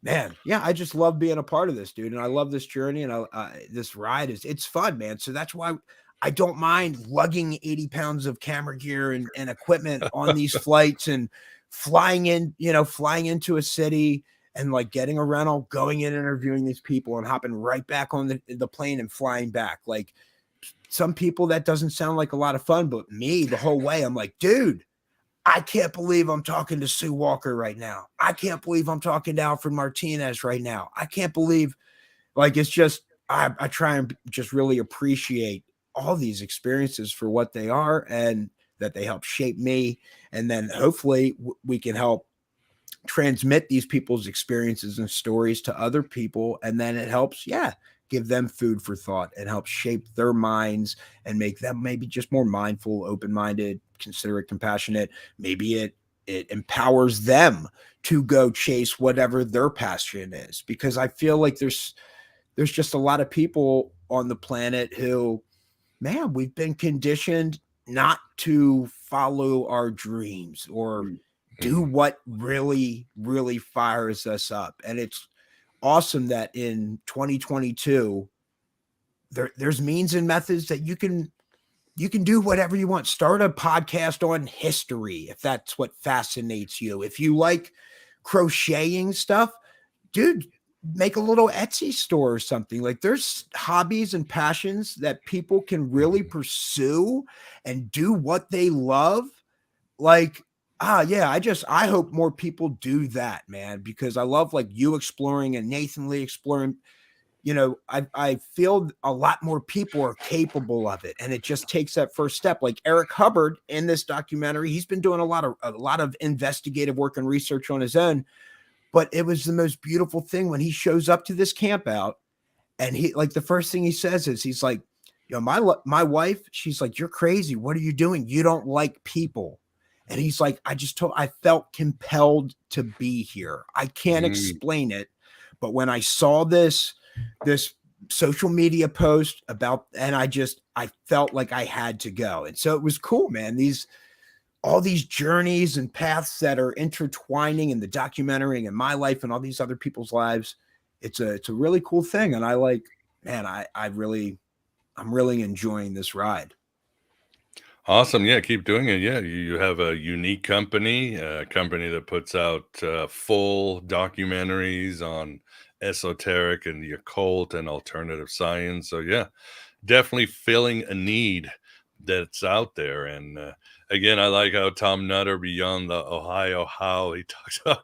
man, yeah, I just love being a part of this, dude, and I love this journey, and this ride it's fun, man. So that's why I don't mind lugging 80 pounds of camera gear and equipment on these flights and flying into a city and like getting a rental, going in, interviewing these people and hopping right back on the plane and flying back. Like, some people that doesn't sound like a lot of fun, but me, the whole way, I'm like, dude, I can't believe I'm talking to Sue Walker right now. I can't believe I'm talking to Alfred Martinez right now. I can't believe, like, it's just, I try and just really appreciate all these experiences for what they are and that they help shape me. And then hopefully we can help transmit these people's experiences and stories to other people. And then it helps, give them food for thought and help shape their minds and make them maybe just more mindful, open-minded, considerate, compassionate. Maybe it empowers them to go chase whatever their passion is, because I feel like there's just a lot of people on the planet who, man, we've been conditioned not to follow our dreams or do what really, really fires us up. And it's awesome that in 2022, there's means and methods that you can do whatever you want. Start a podcast on history if that's what fascinates you. If you like crocheting stuff, dude, make a little Etsy store or something. Like, there's hobbies and passions that people can really pursue and do what they love. Like, I hope more people do that, man, because I love like you exploring and Nathan Lee exploring. I feel a lot more people are capable of it, and it just takes that first step. Like Eric Hubbard in this documentary, he's been doing a lot of investigative work and research on his own. But it was the most beautiful thing when he shows up to this camp out, and he, like, the first thing he says is, he's like, my wife, she's like, you're crazy. What are you doing? You don't like people. And he's like, I felt compelled to be here. I can't explain it. But when I saw this social media post about, and I felt like I had to go. And so it was cool, man. All these journeys and paths that are intertwining in the documentary and my life and all these other people's lives. It's a really cool thing. And I'm really enjoying this ride. Awesome. Yeah, keep doing it. Yeah, you have a unique company, a company that puts out full documentaries on esoteric and the occult and alternative science. So yeah, definitely filling a need. that's out there. And again, I like how Tom Nutter, Beyond the Ohio Howl, he talks about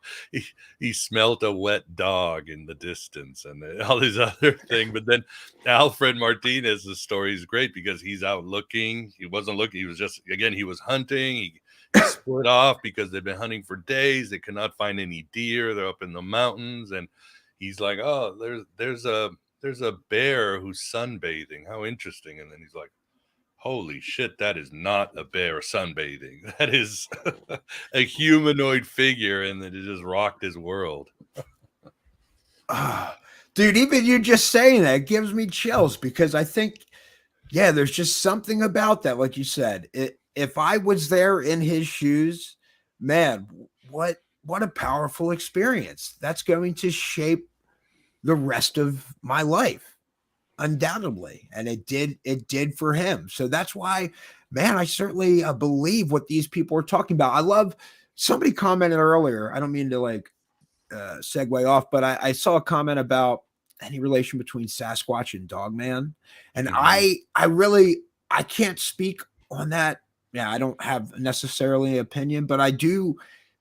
he smelt a wet dog in the distance and all these other things. But then Alfred Martinez's story is great because he's out looking. He wasn't looking. He was just, again, he was hunting. He split off because they've been hunting for days. They cannot find any deer. They're up in the mountains. And he's like, oh, there's a bear who's sunbathing. How interesting. And then he's like, holy shit, that is not a bear sunbathing. That is a humanoid figure, and it just rocked his world. Dude, even you just saying that gives me chills because I think, yeah, there's just something about that. Like you said, if I was there in his shoes, man, what a powerful experience. That's going to shape the rest of my life. Undoubtedly. And it did for him. So that's why, man, I certainly believe what these people are talking about. I love, somebody commented earlier, I don't mean to like segue off, but I saw a comment about any relation between Sasquatch and Dogman. And I can't speak on that. Yeah, I don't have necessarily an opinion, but I do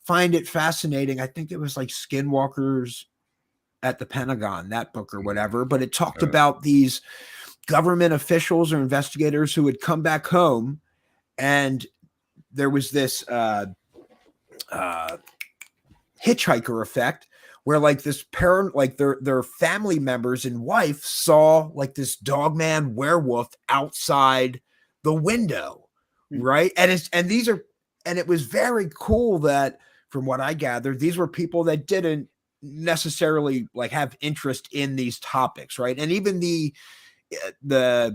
find it fascinating. I think it was like Skinwalkers at the Pentagon, that book or whatever, but it talked about these government officials or investigators who had come back home, and there was this hitchhiker effect where like this parent, like their family members and wife saw like this dogman werewolf outside the window, right? And it was very cool that, from what I gathered, these were people that didn't necessarily like have interest in these topics, right? And even the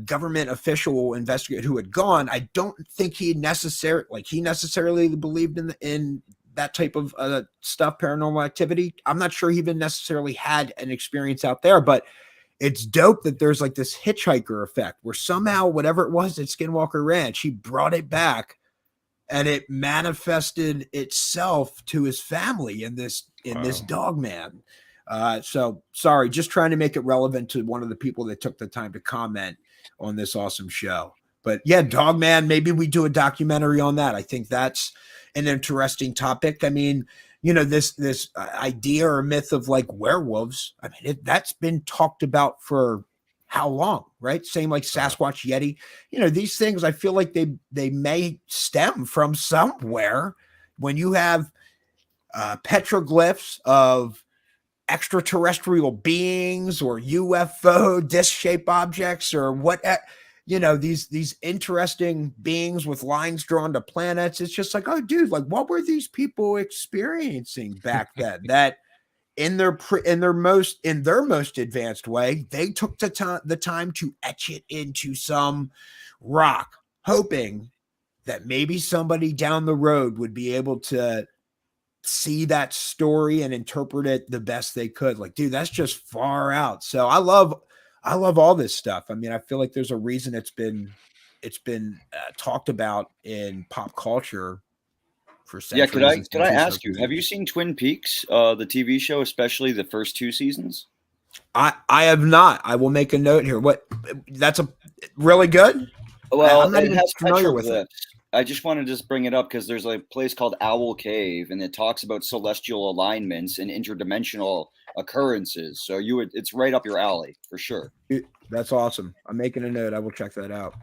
government official investigator who had gone, I don't think he necessarily believed in that type of stuff, paranormal activity. I'm not sure he even necessarily had an experience out there, but it's dope that there's like this hitchhiker effect where somehow whatever it was at Skinwalker Ranch, he brought it back and it manifested itself to his family in this Dogman. So sorry, just trying to make it relevant to one of the people that took the time to comment on this awesome show. But yeah, Dogman, maybe we do a documentary on that. I think that's an interesting topic. I mean, you know, this idea or myth of like werewolves, I mean, that's been talked about for how long, right? Same like Sasquatch, Yeti, you know, these things, I feel like they may stem from somewhere. When you have petroglyphs of extraterrestrial beings or UFO disc-shaped objects or what, you know, these interesting beings with lines drawn to planets. It's just like, oh, dude, like what were these people experiencing back then? That in their most advanced way, they took the time to etch it into some rock, hoping that maybe somebody down the road would be able to see that story and interpret it the best they could. Like, dude, that's just far out. So I love all this stuff. I mean, I feel like there's a reason it's been talked about in pop culture for centuries. Yeah, could I ask you, have you seen Twin Peaks, the TV show, especially the first 2 seasons? I have not. I will make a note here. What, that's a really good? Well, I'm not even familiar with it. I just want to just bring it up because there's a place called Owl Cave, and it talks about celestial alignments and interdimensional occurrences. So it's right up your alley for sure. That's awesome. I'm making a note. I will check that out.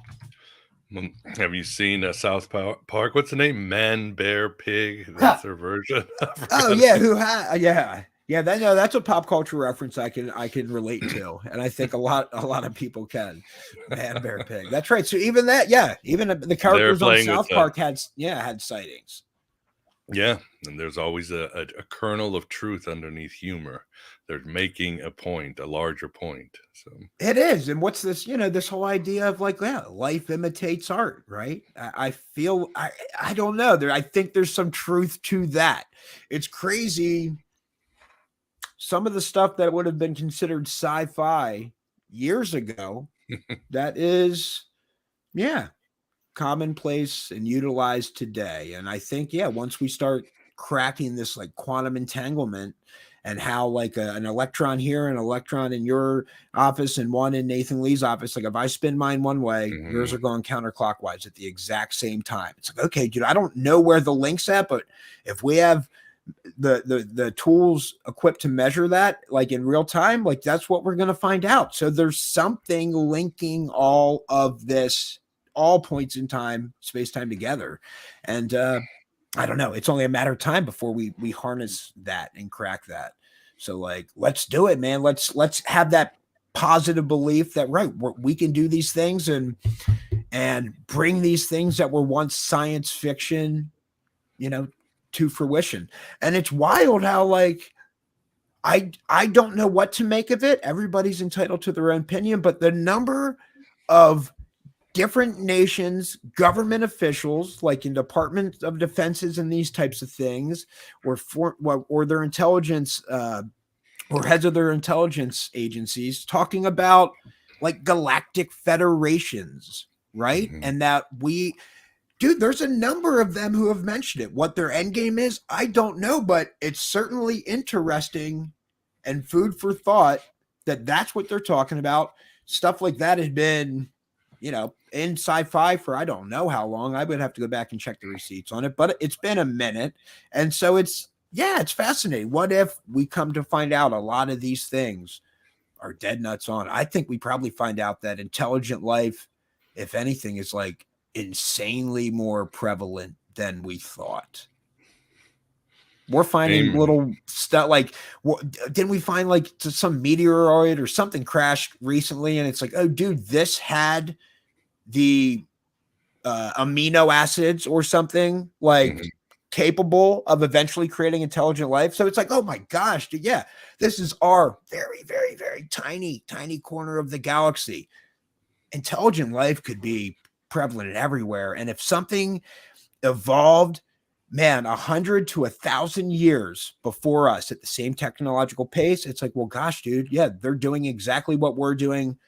Have you seen South Park? What's the name? Man, Bear, Pig. That's their version. Oh yeah, yeah. That's a pop culture reference I can relate to, and I think a lot of people can. Man, Bear, Pig. That's right. So even the characters on South Park had sightings. Yeah, and there's always a kernel of truth underneath humor. They're making a point, a larger point. So it is. And what's this, this whole idea of like, life imitates art, right? I feel, I don't know. I think there's some truth to that. It's crazy. Some of the stuff that would have been considered sci-fi years ago, that is, commonplace and utilized today. And I think, once we start cracking this like quantum entanglement and how like an electron here, an electron in your office, and one in Nathan Lee's office. Like if I spin mine one way, yours are going counterclockwise at the exact same time. It's like, okay, dude, I don't know where the link's at, but if we have the tools equipped to measure that like in real time, like that's what we're going to find out. So there's something linking all of this, all points in time, space-time together. And I don't know, it's only a matter of time before we harness that and crack that. So like, let's do it, man. Let's have that positive belief that we can do these things and bring these things that were once science fiction, to fruition. And it's wild how like I don't know what to make of it. Everybody's entitled to their own opinion, but the number of different nations, government officials, like in Department of Defenses and these types of things, or their intelligence, or heads of their intelligence agencies, talking about like galactic federations, right? And that dude, there's a number of them who have mentioned it. What their end game is, I don't know, but it's certainly interesting and food for thought that that's what they're talking about. Stuff like that has been, in sci-fi for I don't know how long. I would have to go back and check the receipts on it, but it's been a minute. And so it's fascinating. What if we come to find out a lot of these things are dead nuts on? I think we probably find out that intelligent life, if anything, is like insanely more prevalent than we thought. We're finding little stuff like, didn't we find like some meteoroid or something crashed recently? And it's like, oh, dude, this had the amino acids or something like capable of eventually creating intelligent life. So it's like, oh my gosh, dude, yeah, this is our very, very, very tiny, tiny corner of the galaxy. Intelligent life could be prevalent everywhere. And if something evolved, man, 100 to 1,000 years before us at the same technological pace, it's like, well, gosh, dude, yeah, they're doing exactly what we're doing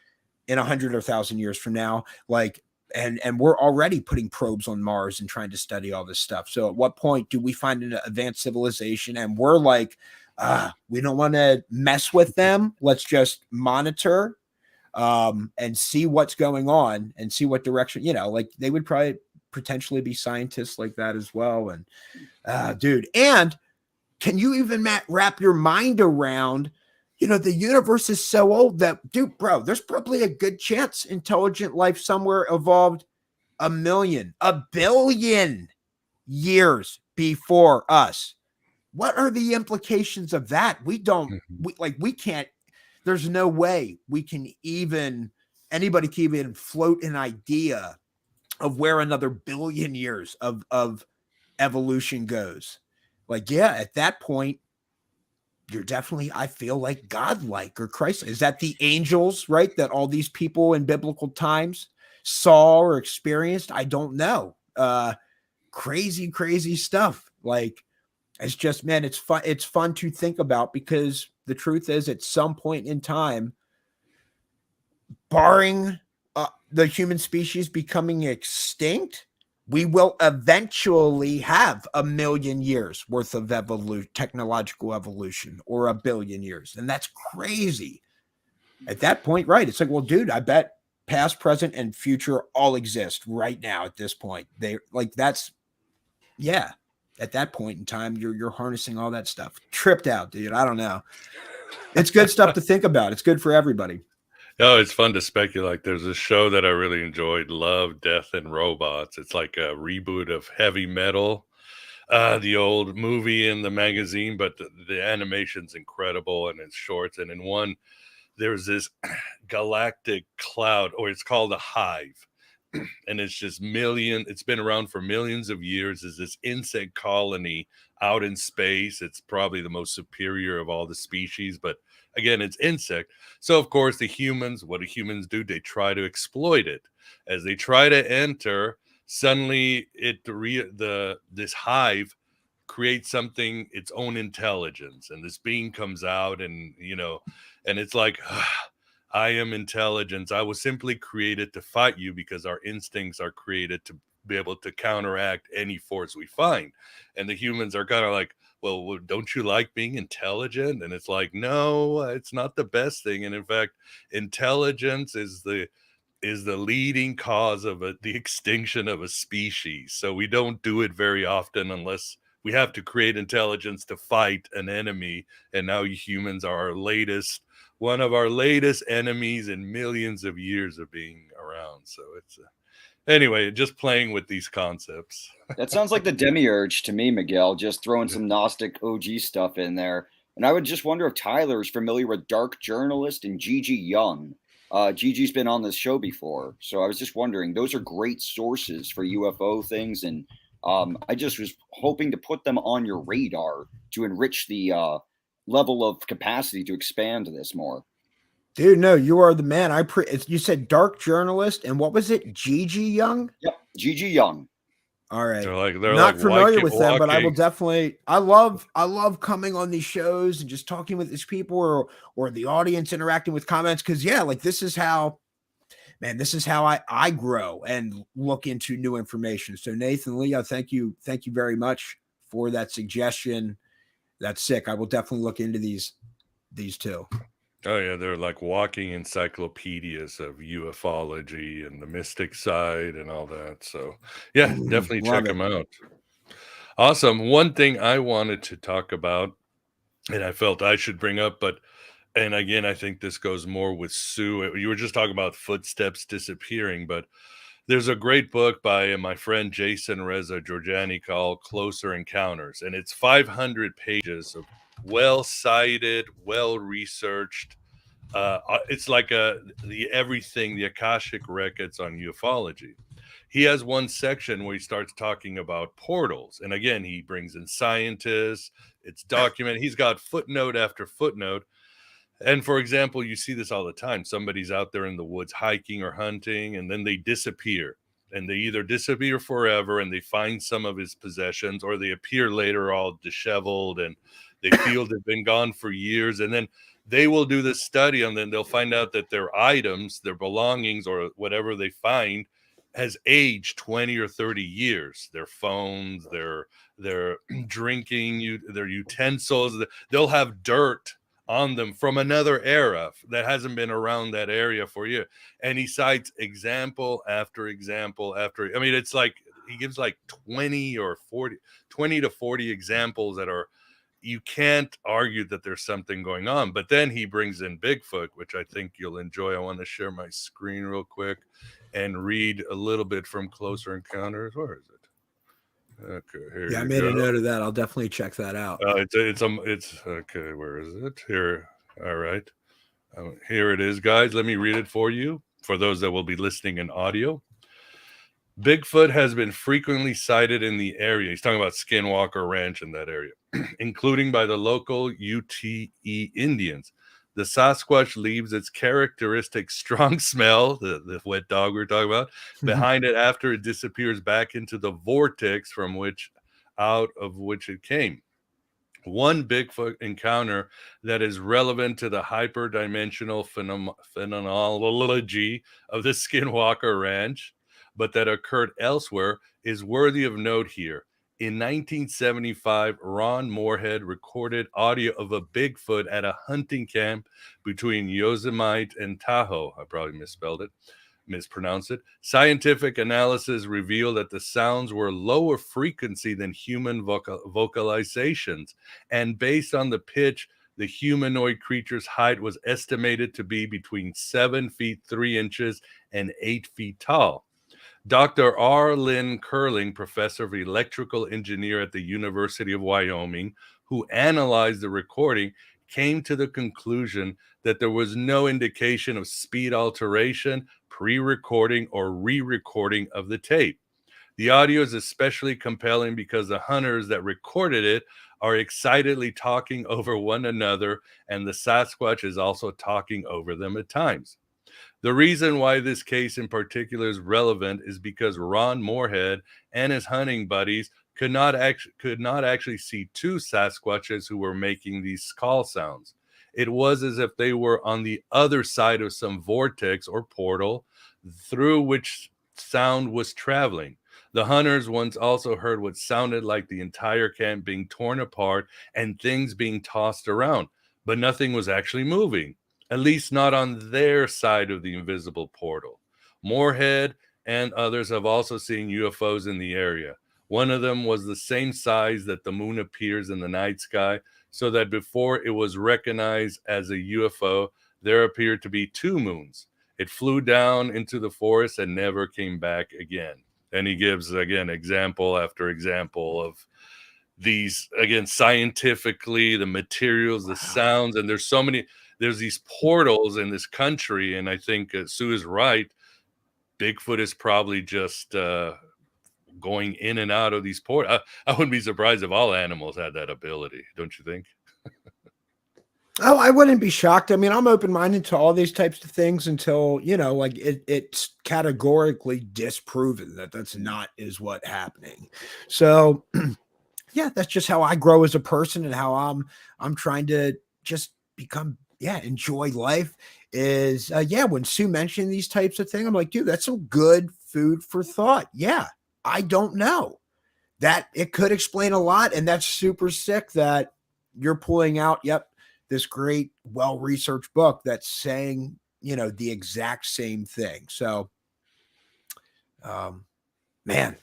in 100 or 1,000 years from now. Like, and we're already putting probes on Mars and trying to study all this stuff. So at what point do we find an advanced civilization and we're like, we don't want to mess with them. Let's just monitor and see what's going on and see what direction, like they would probably potentially be scientists like that as well. And dude, and can you even wrap your mind around, the universe is so old that, dude, bro, there's probably a good chance intelligent life somewhere evolved 1 billion years before us. What are the implications of that? We can't, there's no way anybody can even float an idea of where another billion years of evolution goes. Like, yeah, at that point, you're definitely, I feel like godlike or Christ. Is that the angels, right? That all these people in biblical times saw or experienced? I don't know. Crazy, crazy stuff. Like, it's just, man, it's fun. It's fun to think about because the truth is at some point in time, barring the human species becoming extinct, we will eventually have 1 million years worth of technological evolution, or 1 billion years. And that's crazy. At that point, right? It's like, well, dude, I bet past, present, and future all exist right now at this point. They like that's, yeah. At that point in time, you're harnessing all that stuff. Tripped out, dude. I don't know. It's good stuff to think about. It's good for everybody. Oh, it's fun to speculate. There's a show that I really enjoyed, Love, Death, and Robots. It's like a reboot of Heavy Metal, the old movie in the magazine, but the animation's incredible and it's short. And in one, there's this galactic cloud, or it's called a hive. And it's just it's been around for millions of years. Is this insect colony out in space? It's probably the most superior of all the species, but again, it's insect. So of course what do humans do? They try to exploit it. As they try to enter, suddenly this hive creates something, its own intelligence, and this being comes out, and and it's like, I am intelligence. I was simply created to fight you because our instincts are created be able to counteract any force we find. And the humans are kind of like, well, don't you like being intelligent? And it's like, no, it's not the best thing. And in fact, intelligence is the leading cause of the extinction of a species. So we don't do it very often unless we have to create intelligence to fight an enemy. And now humans are one of our latest enemies in millions of years of being around. So it's anyway, just playing with these concepts. That sounds like the demiurge to me, Miguel, just throwing some Gnostic OG stuff in there. And I would just wonder if Tyler is familiar with Dark Journalist and Gigi Young. Gigi's been on this show before. So I was just wondering, those are great sources for UFO things. And I just was hoping to put them on your radar to enrich the level of capacity to expand this more. Dude, no, you are the man. You said Dark Journalist, and what was it? Gigi Young? Yep, Gigi Young. All right. They're not like familiar with them, but I will definitely. I love coming on these shows and just talking with these people or the audience interacting with comments, because this is how I grow and look into new information. So Nathan, Leah, thank you very much for that suggestion. That's sick. I will definitely look into these two. Oh yeah, they're like walking encyclopedias of ufology and the mystic side and all that. So yeah, definitely check them out. Awesome. One thing I wanted to talk about, and I felt I should bring up, and again, I think this goes more with Sue. You were just talking about footsteps disappearing, but there's a great book by my friend Jason Reza Georgiani called Closer Encounters, and it's 500 pages of well-cited, well-researched. It's like the Akashic records on ufology. He has one section where he starts talking about portals, and again, he brings in scientists. It's documented. He's got footnote after footnote. And for example, you see this all the time. Somebody's out there in the woods hiking or hunting, and then they disappear. And they either disappear forever and they find some of his possessions, or they appear later all disheveled and they feel they've been gone for years. And then they will do this study, and then they'll find out that their items, their belongings, or whatever they find has aged 20 or 30 years. Their phones, their drinking, their utensils, they'll have dirt on them from another era that hasn't been around that area for years. And he cites example after example after. I mean, it's like he gives like 20 to 40 examples that are, you can't argue that there's something going on. But then he brings in Bigfoot, which I think you'll enjoy. I want to share my screen real quick and read a little bit from Closer Encounters. Where is it? Okay, here I made a note of that. I'll definitely check that out. It's okay. Where is it? Here. All right. Here it is, guys. Let me read it for you, for those that will be listening in audio. Bigfoot has been frequently sighted in the area. He's talking about Skinwalker Ranch in that area, including by the local UTE Indians. The Sasquatch leaves its characteristic strong smell, the wet dog we're talking about, behind it after it disappears back into the vortex out of which it came. One Bigfoot encounter that is relevant to the hyperdimensional phenomenology of the Skinwalker Ranch, but that occurred elsewhere, is worthy of note here. In 1975, Ron Moorhead recorded audio of a Bigfoot at a hunting camp between Yosemite and Tahoe. I probably mispronounced it. Scientific analysis revealed that the sounds were lower frequency than human vocalizations, and based on the pitch, the humanoid creature's height was estimated to be between 7 feet 3 inches and 8 feet tall. Dr. R. Lynn Curling, professor of electrical engineer at the University of Wyoming, who analyzed the recording, came to the conclusion that there was no indication of speed alteration, pre-recording, or re-recording of the tape. The audio is especially compelling because the hunters that recorded it are excitedly talking over one another, and the Sasquatch is also talking over them at times. The reason why this case in particular is relevant is because Ron Moorhead and his hunting buddies could not actually see two Sasquatches who were making these call sounds. It was as if they were on the other side of some vortex or portal through which sound was traveling. The hunters once also heard what sounded like the entire camp being torn apart and things being tossed around, but nothing was actually moving, at least not on their side of the invisible portal. Moorhead and others have also seen UFOs in the area. One of them was the same size that the moon appears in the night sky, so that before it was recognized as a UFO, there appeared to be two moons. It flew down into the forest and never came back again. And he gives, again, example after example of these, again, scientifically, the materials, the sounds, and there's these portals in this country, and I think Sue is right. Bigfoot is probably just going in and out of these portals. I wouldn't be surprised if all animals had that ability, don't you think? Oh, I wouldn't be shocked. I mean, I'm open-minded to all these types of things until, like it's categorically disproven that that's not is what happening. So yeah, that's just how I grow as a person and how I'm trying to just become, enjoy life is, when Sue mentioned these types of things, I'm like, dude, that's some good food for thought. Yeah. I don't know that it could explain a lot. And that's super sick that you're pulling out, this great, well-researched book that's saying, the exact same thing. So, man,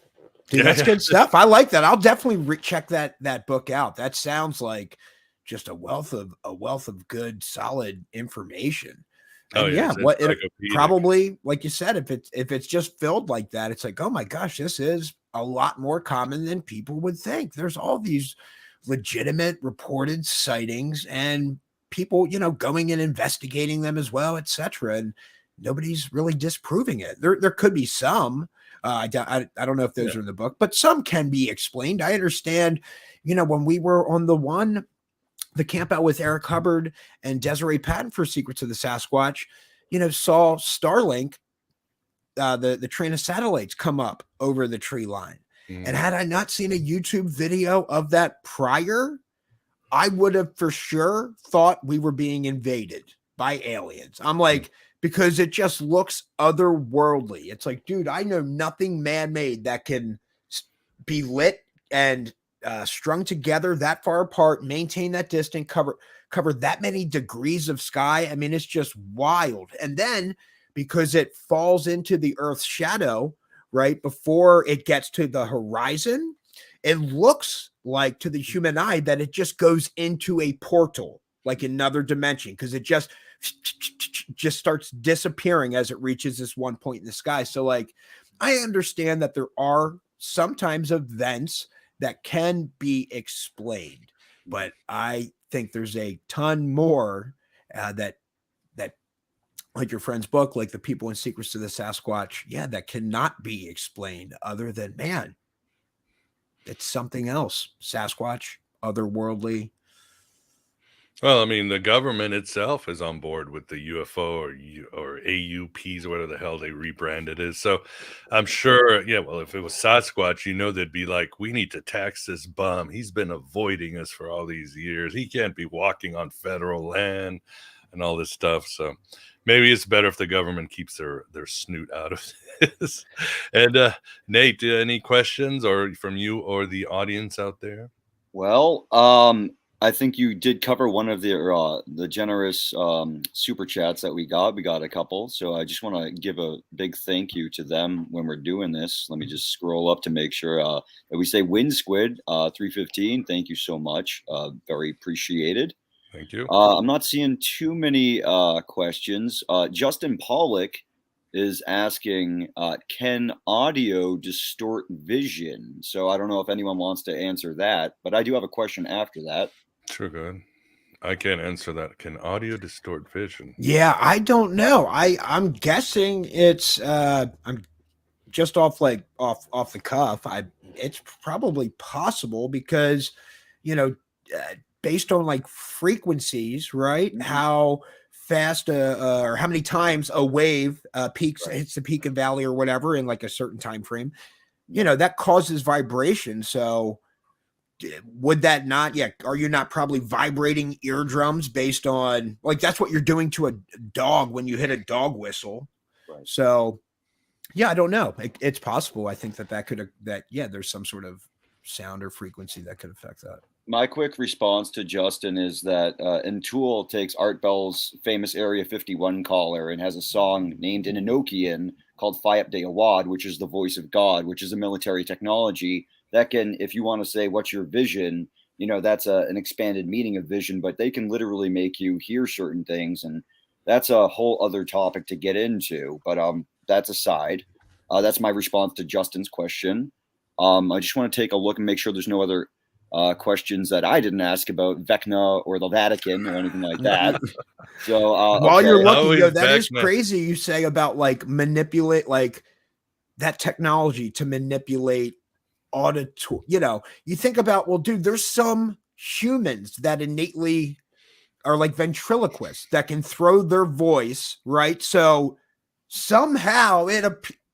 dude, that's good stuff. I like that. I'll definitely check that book out. That sounds like just a wealth of good, solid information. And probably, like you said, if it's just filled like that, it's like, oh my gosh, this is a lot more common than people would think. There's all these legitimate reported sightings and people, going and investigating them as well, etc. And nobody's really disproving it. There could be some. I don't know if those are in the book, but some can be explained. I understand. When we were on the camp out with Eric Hubbard and Desiree Patton for Secrets of the Sasquatch, saw Starlink, the train of satellites come up over the tree line. And had I not seen a YouTube video of that prior, I would have for sure thought we were being invaded by aliens. I'm like, because it just looks otherworldly. It's like, dude, I know nothing man-made that can be lit and strung together that far apart, maintain that distance, cover that many degrees of sky. I mean, it's just wild. And then because it falls into the Earth's shadow right before it gets to the horizon, it looks like to the human eye that it just goes into a portal, like another dimension, because it just starts disappearing as it reaches this one point in the sky. So like, I understand that there are sometimes events that can be explained, but I think there's a ton more that like your friend's book, like the people in Secrets of the Sasquatch, that cannot be explained other than, man, it's something else. Sasquatch, otherworldly. Well, I mean, the government itself is on board with the UFO or AUPs or whatever the hell they rebranded is. So I'm sure, if it was Sasquatch, they'd be like, we need to tax this bum. He's been avoiding us for all these years. He can't be walking on federal land and all this stuff. So maybe it's better if the government keeps their snoot out of this. And Nate, any questions or from you or the audience out there? Well, I think you did cover one of the generous super chats that we got. We got a couple, so I just want to give a big thank you to them when we're doing this. Let me just scroll up to make sure that we say Wind Squid 315. Thank you so much, very appreciated. Thank you. I'm not seeing too many questions. Justin Pollock is asking, can audio distort vision? So I don't know if anyone wants to answer that, but I do have a question after that. Sure, go ahead. I can't answer that. Can audio distort vision? Yeah, I don't know. I'm guessing it's I'm just off the cuff. It's probably possible because based on like frequencies, right? Mm-hmm. How fast or how many times a wave peaks, hits the peak and valley or whatever in like a certain time frame, that causes vibration. So would that not, are you not probably vibrating eardrums based on, like, that's what you're doing to a dog when you hit a dog whistle. Right. So Yeah, I don't know. It's possible. I think that could there's some sort of sound or frequency that could affect that. My quick response to Justin is that Tool takes Art Bell's famous Area 51 caller and has a song named in Enochian called Fayap de Awad, which is the voice of God, which is a military technology that can, if you want to say what's your vision, that's an expanded meaning of vision, but they can literally make you hear certain things. And that's a whole other topic to get into. But that's aside. That's my response to Justin's question. I just want to take a look and make sure there's no other questions that I didn't ask about Vecna or the Vatican or anything like that. So while you're looking, that Vecna? is crazy. You say about like manipulate, like that technology to manipulate auditory. You think about, well, dude, there's some humans that innately are like ventriloquists that can throw their voice, right? So somehow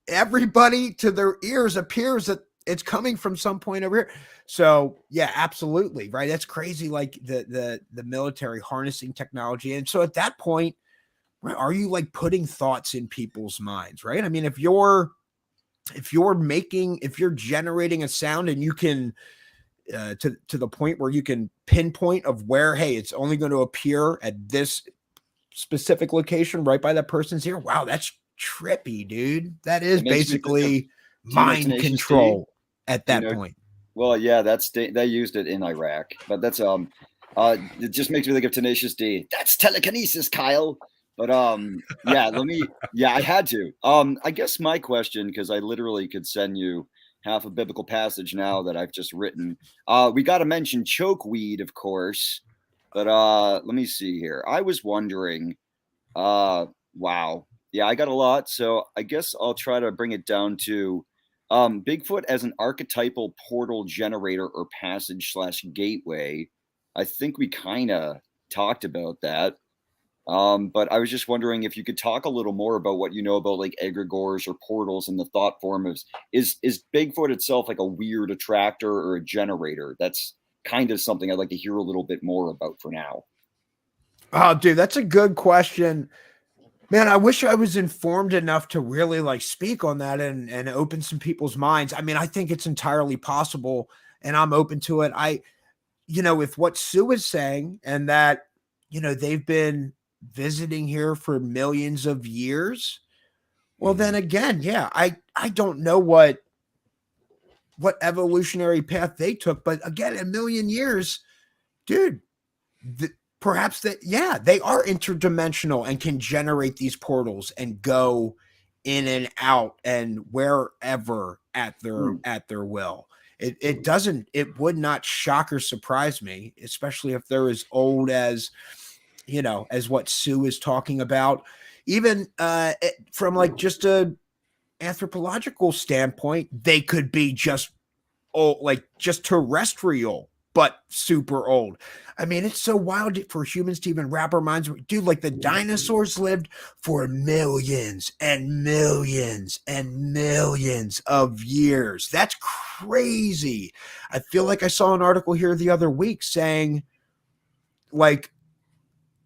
everybody to their ears appears that it's coming from some point over here. So yeah, absolutely. Right. That's crazy. Like the military harnessing technology. And so at that point, are you like putting thoughts in people's minds? Right. I mean, if you're generating a sound and you can, to the point where you can pinpoint of where, hey, it's only going to appear at this specific location right by that person's ear. Wow. That's trippy, dude. That is basically mind control at that point. Well, yeah, they used it in Iraq, but that's it just makes me think of Tenacious D. That's telekinesis, Kyle. But I had to. I guess my question, because I literally could send you half a biblical passage now that I've just written. We got to mention chokeweed, of course. But let me see here. I was wondering. Wow. Yeah, I got a lot. So I guess I'll try to bring it down to Bigfoot as an archetypal portal generator or passage/gateway. I think we kind of talked about that. But I was just wondering if you could talk a little more about what you know about like egregores or portals and the thought form of is Bigfoot itself like a weird attractor or a generator? That's kind of something I'd like to hear a little bit more about for now. Oh, dude, that's a good question. Man, I wish I was informed enough to really like speak on that and open some people's minds. I mean, I think it's entirely possible and I'm open to it. If what Sue is saying and that, they've been visiting here for millions of years, well, then again, yeah, I don't know what evolutionary path they took, but again, a million years, dude, perhaps they are interdimensional and can generate these portals and go in and out and wherever at their will. It would not shock or surprise me, especially if they're as old as, as what Sue is talking about, even from like just a anthropological standpoint, they could be just old, like just terrestrial, but super old. I mean, it's so wild for humans to even wrap our minds. Dude, like the dinosaurs lived for millions and millions and millions of years. That's crazy. I feel like I saw an article here the other week saying, like,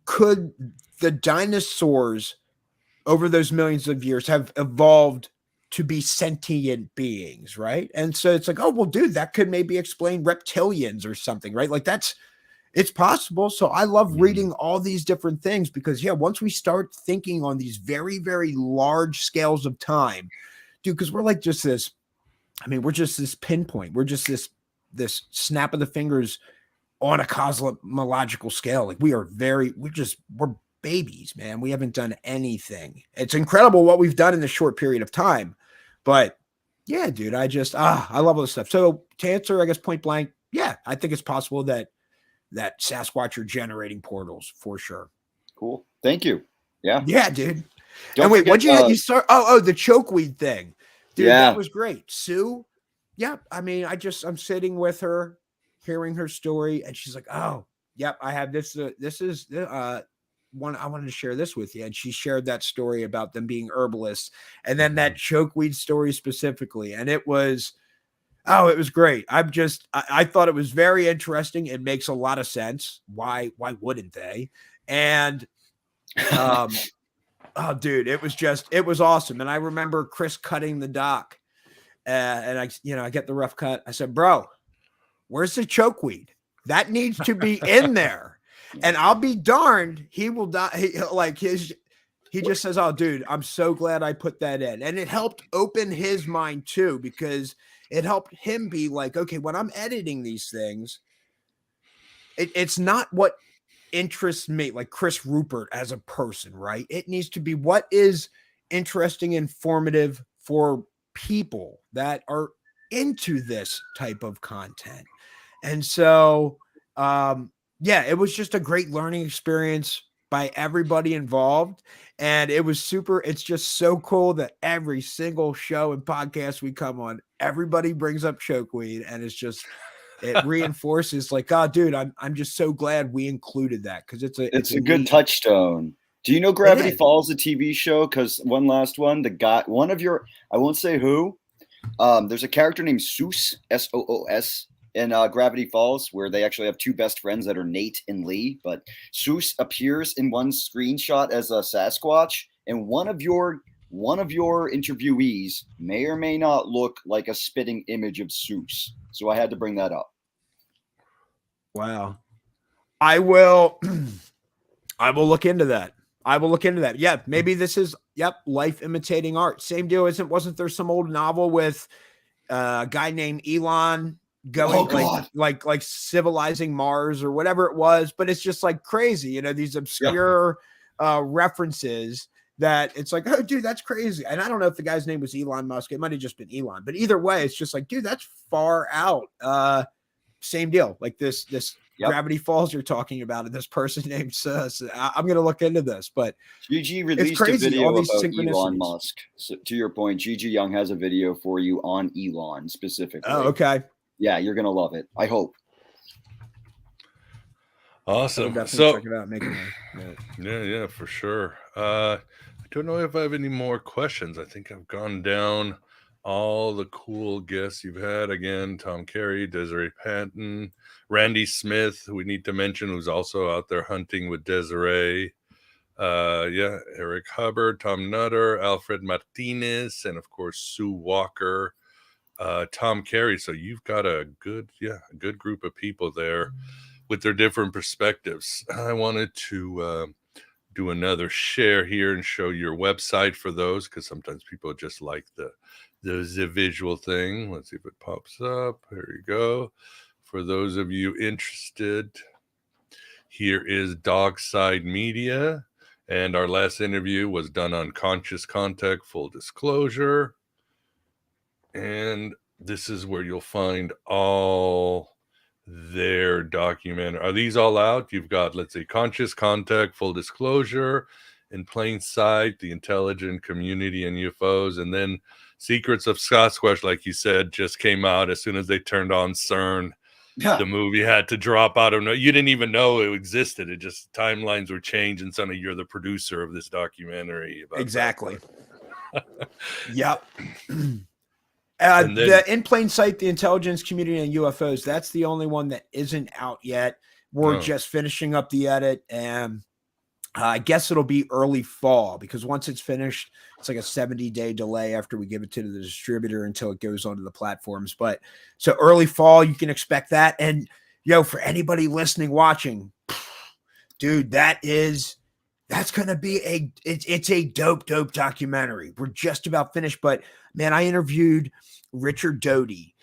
could the dinosaurs over those millions of years have evolved to be sentient beings, right? And so it's like, oh, well, dude, that could maybe explain reptilians or something, right? Like it's possible. So I love reading all these different things because, yeah, once we start thinking on these very, very large scales of time, dude, because we're like just this, we're just this pinpoint. We're just this snap of the fingers on a cosmological scale. Like we're babies, man. We haven't done anything. It's incredible what we've done in this short period of time. But yeah, dude, I love all this stuff. So to answer, I guess, point blank, yeah, I think it's possible that Sasquatch are generating portals for sure. Cool. Thank you. Yeah. Yeah, dude. And wait, what'd you start? Oh, the chokeweed thing. Dude, that was great. Sue. Yeah. I'm sitting with her, hearing her story, and she's like, oh, yep, I have this. This is one. I wanted to share this with you. And she shared that story about them being herbalists and then that chokeweed story specifically. And it was great. I thought it was very interesting. It makes a lot of sense. Why wouldn't they? And Oh, dude, it was awesome. And I remember Chris cutting the doc, and I get the rough cut. I said, bro, where's the chokeweed? That needs to be in there. And I'll be darned, he will die. He just says, oh, dude, I'm so glad I put that in. And it helped open his mind too, because it helped him be like, okay, when I'm editing these things, it's not what interests me, like Chris Rupert as a person, right? It needs to be what is interesting, informative for people that are into this type of content. And so, yeah, it was just a great learning experience by everybody involved. And it was super. It's just so cool that every single show and podcast we come on, everybody brings up chokeweed, and it's just, it reinforces like, oh, dude, I'm just so glad we included that, because it's a good touchstone. Do you know Gravity Falls, the TV show? Because one last one, one of your, I won't say who, there's a character named Soos, Soos, in Gravity Falls, where they actually have two best friends that are Nate and Lee. But Soos appears in one screenshot as a Sasquatch, and one of your interviewees may or may not look like a spitting image of Soos. So I had to bring that up. Wow. I will look into that. Yeah, maybe this is life imitating art. Same deal. Wasn't there some old novel with a guy named Elon going like civilizing Mars or whatever it was? But it's just like crazy, these obscure references that it's like, oh, dude, that's crazy. And I don't know if the guy's name was Elon Musk. It might have just been Elon. But either way, it's just like, dude, that's far out. Same deal. Like this Gravity Falls you're talking about, and this person named Sus. I'm going to look into this. But Gigi released a video about Elon Musk. So to your point, Gigi Young has a video for you on Elon specifically. Oh, okay. Yeah, you're going to love it. I hope. Awesome. So check it out. Yeah, for sure. I don't know if I have any more questions. I think I've gone down all the cool guests you've had. Again, Tom Carey, Desiree Patton, Randy Smith, who we need to mention, who's also out there hunting with Desiree. Eric Hubbard, Tom Nutter, Alfred Martinez, and of course Sue Walker, Tom Carey. So you've got a good group of people there with their different perspectives. I wanted to do another share here and show your website for those, because sometimes people just like the visual thing. Let's see if it pops up. There you go. For those of you interested, here is Dogside Media, and our last interview was done on Conscious Contact, full disclosure. And this is where you'll find all their documentary. Are these all out? You've got, let's see, Conscious Contact, full disclosure, In Plain Sight, The Intelligent Community and UFOs, and then Secrets of Sasquatch, like you said, just came out as soon as they turned on CERN. Yeah. The movie had to drop out of no. You didn't even know it existed. It just, timelines were changed, and suddenly you're the producer of this documentary. Exactly. Yep. The In Plain Sight, The Intelligence Community and UFOs, that's the only one that isn't out yet. We're just finishing up the edit, and I guess it'll be early fall, because once it's finished, it's like a 70-day delay after we give it to the distributor until it goes onto the platforms. But so early fall, you can expect that. And for anybody listening, watching, dude, that's going to be it's a dope documentary. We're just about finished, but man, I interviewed Richard Doty,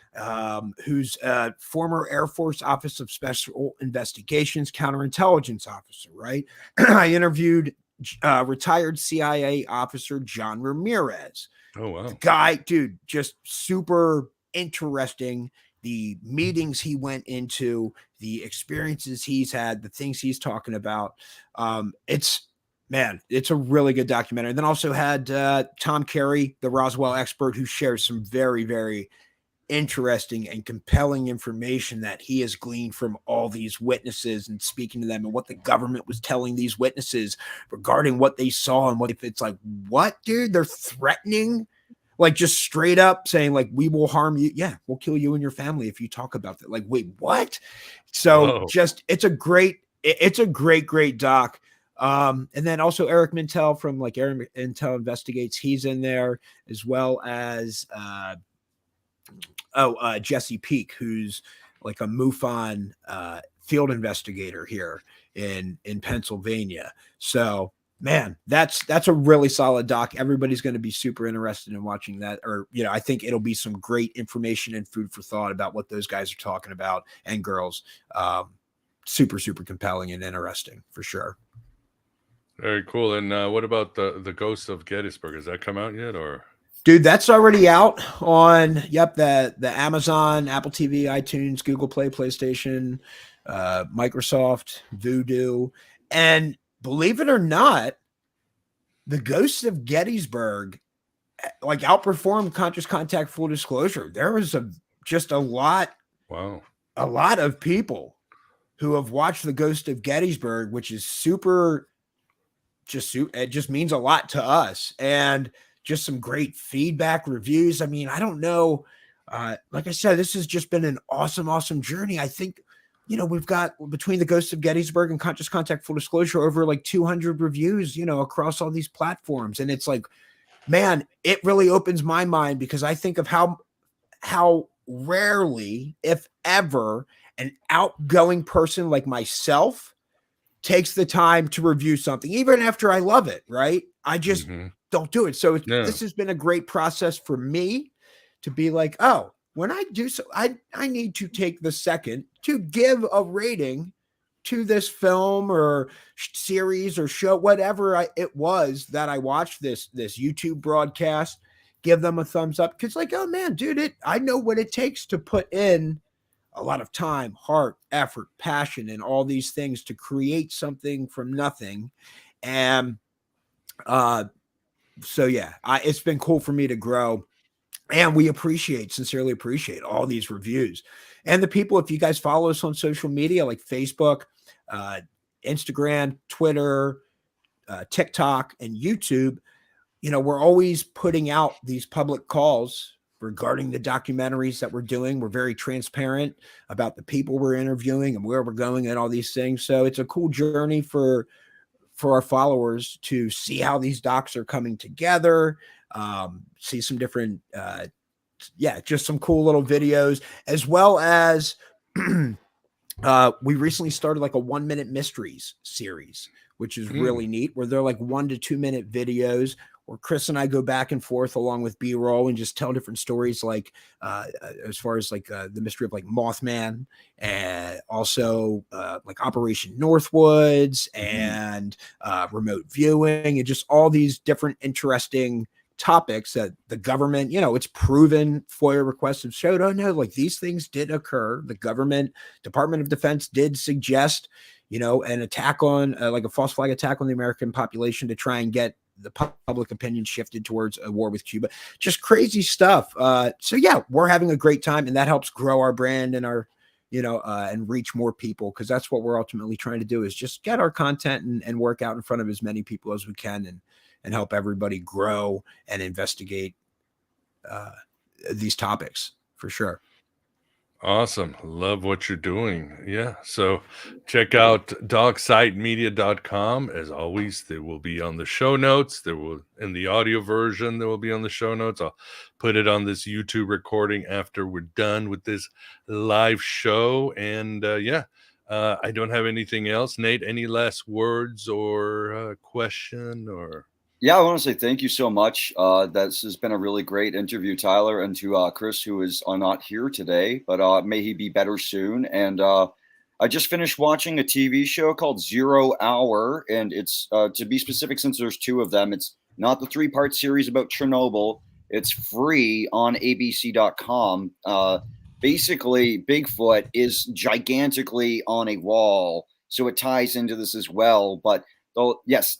who's a former Air Force Office of Special Investigations counterintelligence officer, right? I interviewed retired CIA officer John Ramirez. Oh, wow. The guy, dude, just super interesting. The meetings he went into, the experiences he's had, the things he's talking about. It's a really good documentary. And then also had Tom Carey, the Roswell expert, who shares some very, very interesting and compelling information that he has gleaned from all these witnesses and speaking to them, and what the government was telling these witnesses regarding what they saw. And what if it's like, what, dude, they're threatening, like just straight up saying like, we will harm you. Yeah, we'll kill you and your family if you talk about that. Like, wait, what? So it's a great doc. And then also Eric Mintel from like Eric Mintel Investigates. He's in there, as well as Jesse Peak, who's like a MUFON field investigator here in Pennsylvania. So man, that's a really solid doc. Everybody's going to be super interested in watching that, or I think it'll be some great information and food for thought about what those guys are talking about, and girls. Super compelling and interesting for sure. Very cool. And what about the Ghost of Gettysburg? Has that come out yet, or? Dude, that's already out on the Amazon, Apple TV, iTunes, Google Play, PlayStation, Microsoft, Vudu, and believe it or not, the Ghost of Gettysburg like outperformed Conscious Contact Full Disclosure. There was a lot of people who have watched the Ghost of Gettysburg, which is it just means a lot to us, and just some great feedback, reviews. I mean, I don't know. Like I said, this has just been an awesome journey. I think, we've got between the Ghost of Gettysburg and Conscious Contact Full Disclosure over like 200 reviews, across all these platforms. And it's like, man, it really opens my mind, because I think of how rarely, if ever, an outgoing person like myself takes the time to review something, even after I love it, right? I just don't do it. So this has been a great process for me to be like, oh, when I do so, I need to take the second to give a rating to this film or series or show, whatever it was that I watched, this YouTube broadcast, give them a thumbs up. Cause like, oh man, dude, I know what it takes to put in a lot of time, heart, effort, passion, and all these things to create something from nothing. And so yeah, it's been cool for me to grow, and we sincerely appreciate all these reviews. And the people, if you guys follow us on social media like Facebook, Instagram, Twitter, TikTok, and YouTube, we're always putting out these public calls regarding the documentaries that we're doing. We're very transparent about the people we're interviewing and where we're going and all these things. So it's a cool journey for our followers to see how these docs are coming together, see some different, just some cool little videos, as well as we recently started like a 1-minute mysteries series, which is really neat, where they're like 1 to 2 minute videos where Chris and I go back and forth along with B-roll and just tell different stories, like as far as like the mystery of like Mothman, and also like Operation Northwoods and remote viewing, and just all these different interesting topics that the government, it's proven FOIA requests have showed, oh no, like these things did occur. The government, Department of Defense did suggest, an attack on like a false flag attack on the American population to try and get the public opinion shifted towards a war with Cuba. Just crazy stuff. So yeah, we're having a great time, and that helps grow our brand and our, and reach more people, because that's what we're ultimately trying to do, is just get our content and work out in front of as many people as we can, and help everybody grow and investigate these topics for sure. Awesome. Love what you're doing. Yeah. So check out dogsitemedia.com. As always, they will be on the show notes. There will, in the audio version, there will be on the show notes. I'll put it on this YouTube recording after we're done with this live show. And I don't have anything else. Nate, any last words or question or? Yeah, I want to say thank you so much. This has been a really great interview, Tyler, and to Chris, who is not here today, but may he be better soon. And I just finished watching a TV show called 0 Hour, and it's, to be specific, since there's 2 of them, it's not the 3-part series about Chernobyl. It's free on abc.com. Basically, Bigfoot is gigantically on a wall, so it ties into this as well, but so yes,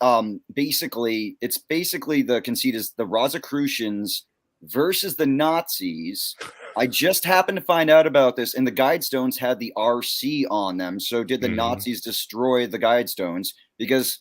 basically the conceit is the Rosicrucians versus the Nazis. I just happened to find out about this, and the Guidestones had the RC on them. So did the Nazis destroy the Guidestones? Because,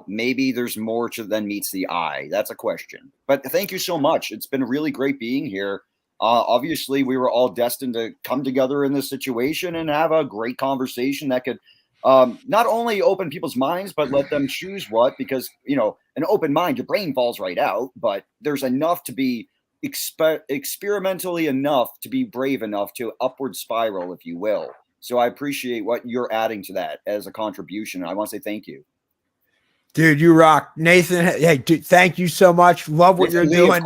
maybe there's more to than meets the eye. That's a question. But thank you so much. It's been really great being here. Obviously, we were all destined to come together in this situation and have a great conversation that could not only open people's minds, but let them choose what, because, you know, an open mind, your brain falls right out, but there's enough to be experimentally enough to be brave enough to upward spiral, if you will. So I appreciate what you're adding to that as a contribution. I want to say thank you. Dude, you rock. Nathan, hey, dude, thank you so much. Love what you're doing.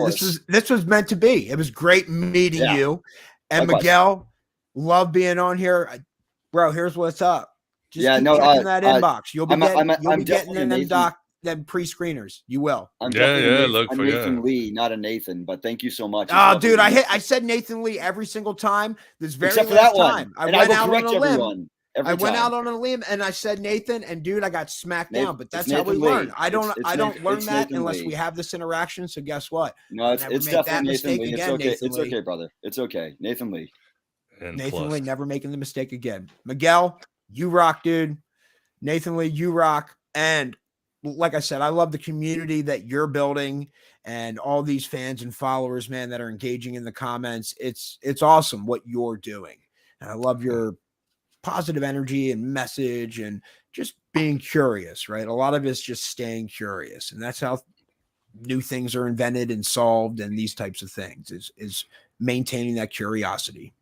This was meant to be. It was great meeting you. And Likewise. Miguel, love being on here. Bro, here's what's up. Just keep checking that inbox. You'll be getting in them pre-screeners. You will. I'm Nathan Lee, not a Nathan, but thank you so much. Oh, dude, I said Nathan Lee every single time. This very Except for last that one. time. I And went will out correct on a limb. everyone every went time. out on a limb and I said Nathan, and dude, I got smacked down. But that's it's how we Nathan Lee. learn. I don't learn that Nathan unless Lee. we have this interaction. So guess what? No, it's definitely Nathan Lee. It's okay. Nathan It's Lee. okay, brother. It's okay. Nathan Lee. And Nathan Lee, never making the mistake again. Miguel, you rock, dude. Nathan Lee, you rock. And like I said, I love the community that you're building and all these fans and followers, man, that are engaging in the comments. It's awesome what you're doing. And I love your positive energy and message and just being curious, right? A lot of it's just staying curious. And that's how new things are invented and solved, and these types of things is maintaining that curiosity.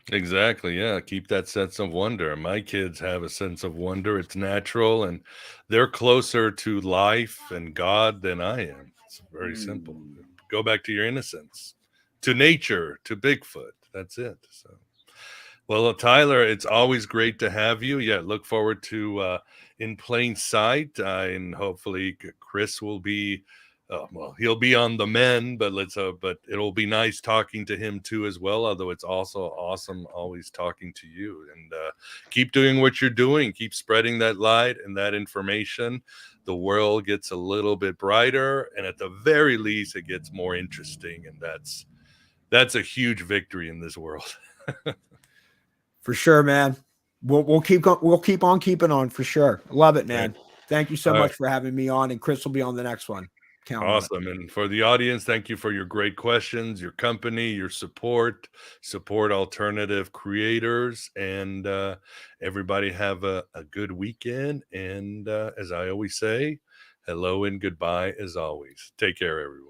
Exactly. Yeah. Keep that sense of wonder. My kids have a sense of wonder. It's natural, and they're closer to life and God than I am. It's very simple. Go back to your innocence, to nature, to Bigfoot. That's it. So, well, Tyler, it's always great to have you. Yeah. Look forward to In Plain Sight, and hopefully Chris will be. Well, he'll be on the men, but but it'll be nice talking to him too as well. Although it's also awesome always talking to you, and keep doing what you're doing. Keep spreading that light and that information. The world gets a little bit brighter, and at the very least, it gets more interesting. And that's a huge victory in this world. For sure, man. We'll keep on keeping on for sure. Love it, man. Thank you so much for having me on, and Chris will be on the next one. Awesome. And for the audience, thank you for your great questions, your company, your support alternative creators, and everybody have a good weekend. And as I always say, hello and goodbye as always. Take care, everyone.